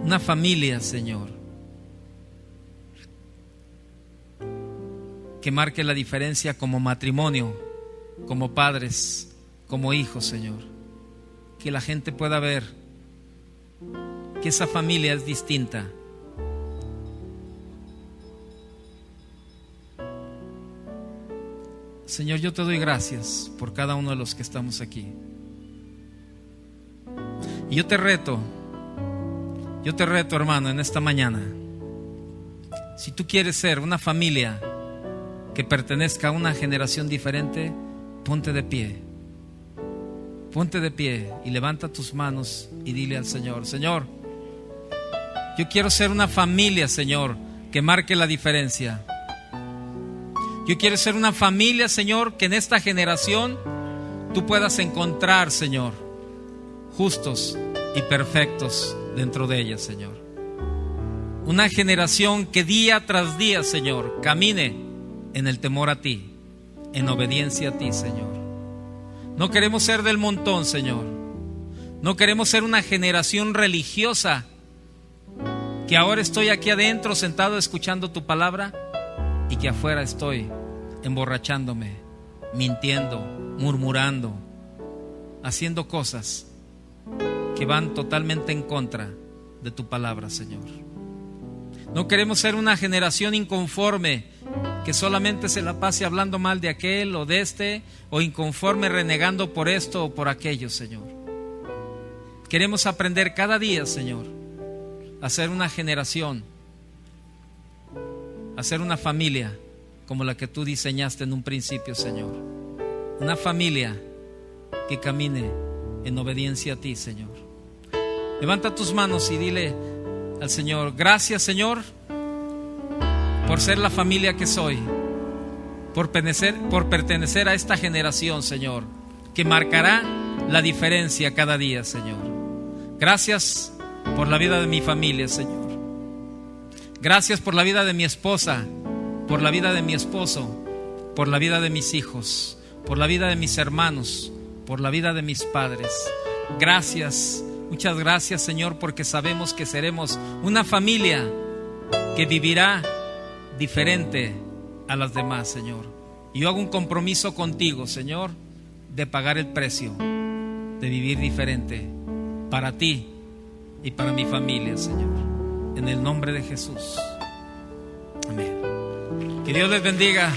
Una familia, Señor, que marque la diferencia como matrimonio, como padres, como hijos, Señor. Que la gente pueda ver que esa familia es distinta. Señor, yo te doy gracias por cada uno de los que estamos aquí. Y yo te reto, hermano, en esta mañana. Si tú quieres ser una familia que pertenezca a una generación diferente, ponte de pie. Ponte de pie y levanta tus manos y dile al Señor: Señor, yo quiero ser una familia, Señor, que marque la diferencia. Yo quiero ser una familia, Señor, que en esta generación tú puedas encontrar, Señor, justos y perfectos dentro de ella, Señor. Una generación que día tras día, Señor, camine en el temor a ti, en obediencia a ti, Señor. No queremos ser del montón, Señor. No queremos ser una generación religiosa que ahora estoy aquí adentro sentado escuchando tu palabra y que afuera estoy emborrachándome, mintiendo, murmurando, haciendo cosas que van totalmente en contra de tu palabra, Señor. No queremos ser una generación inconforme que solamente se la pase hablando mal de aquel o de este, o inconforme renegando por esto o por aquello, Señor. Queremos aprender cada día, Señor, a ser una generación, a ser una familia como la que tú diseñaste en un principio, Señor. Una familia que camine en obediencia a ti, Señor. Levanta tus manos y dile al Señor: gracias, Señor, por ser la familia que soy, por pertenecer a esta generación, Señor, que marcará la diferencia cada día, Señor. Gracias por la vida de mi familia, Señor. Gracias por la vida de mi esposa, por la vida de mi esposo, por la vida de mis hijos, por la vida de mis hermanos, por la vida de mis padres. Gracias, muchas gracias, Señor, porque sabemos que seremos una familia que vivirá diferente a las demás, Señor. Y yo hago un compromiso contigo, Señor, de pagar el precio, de vivir diferente para ti y para mi familia, Señor. En el nombre de Jesús. Amén. Que Dios les bendiga.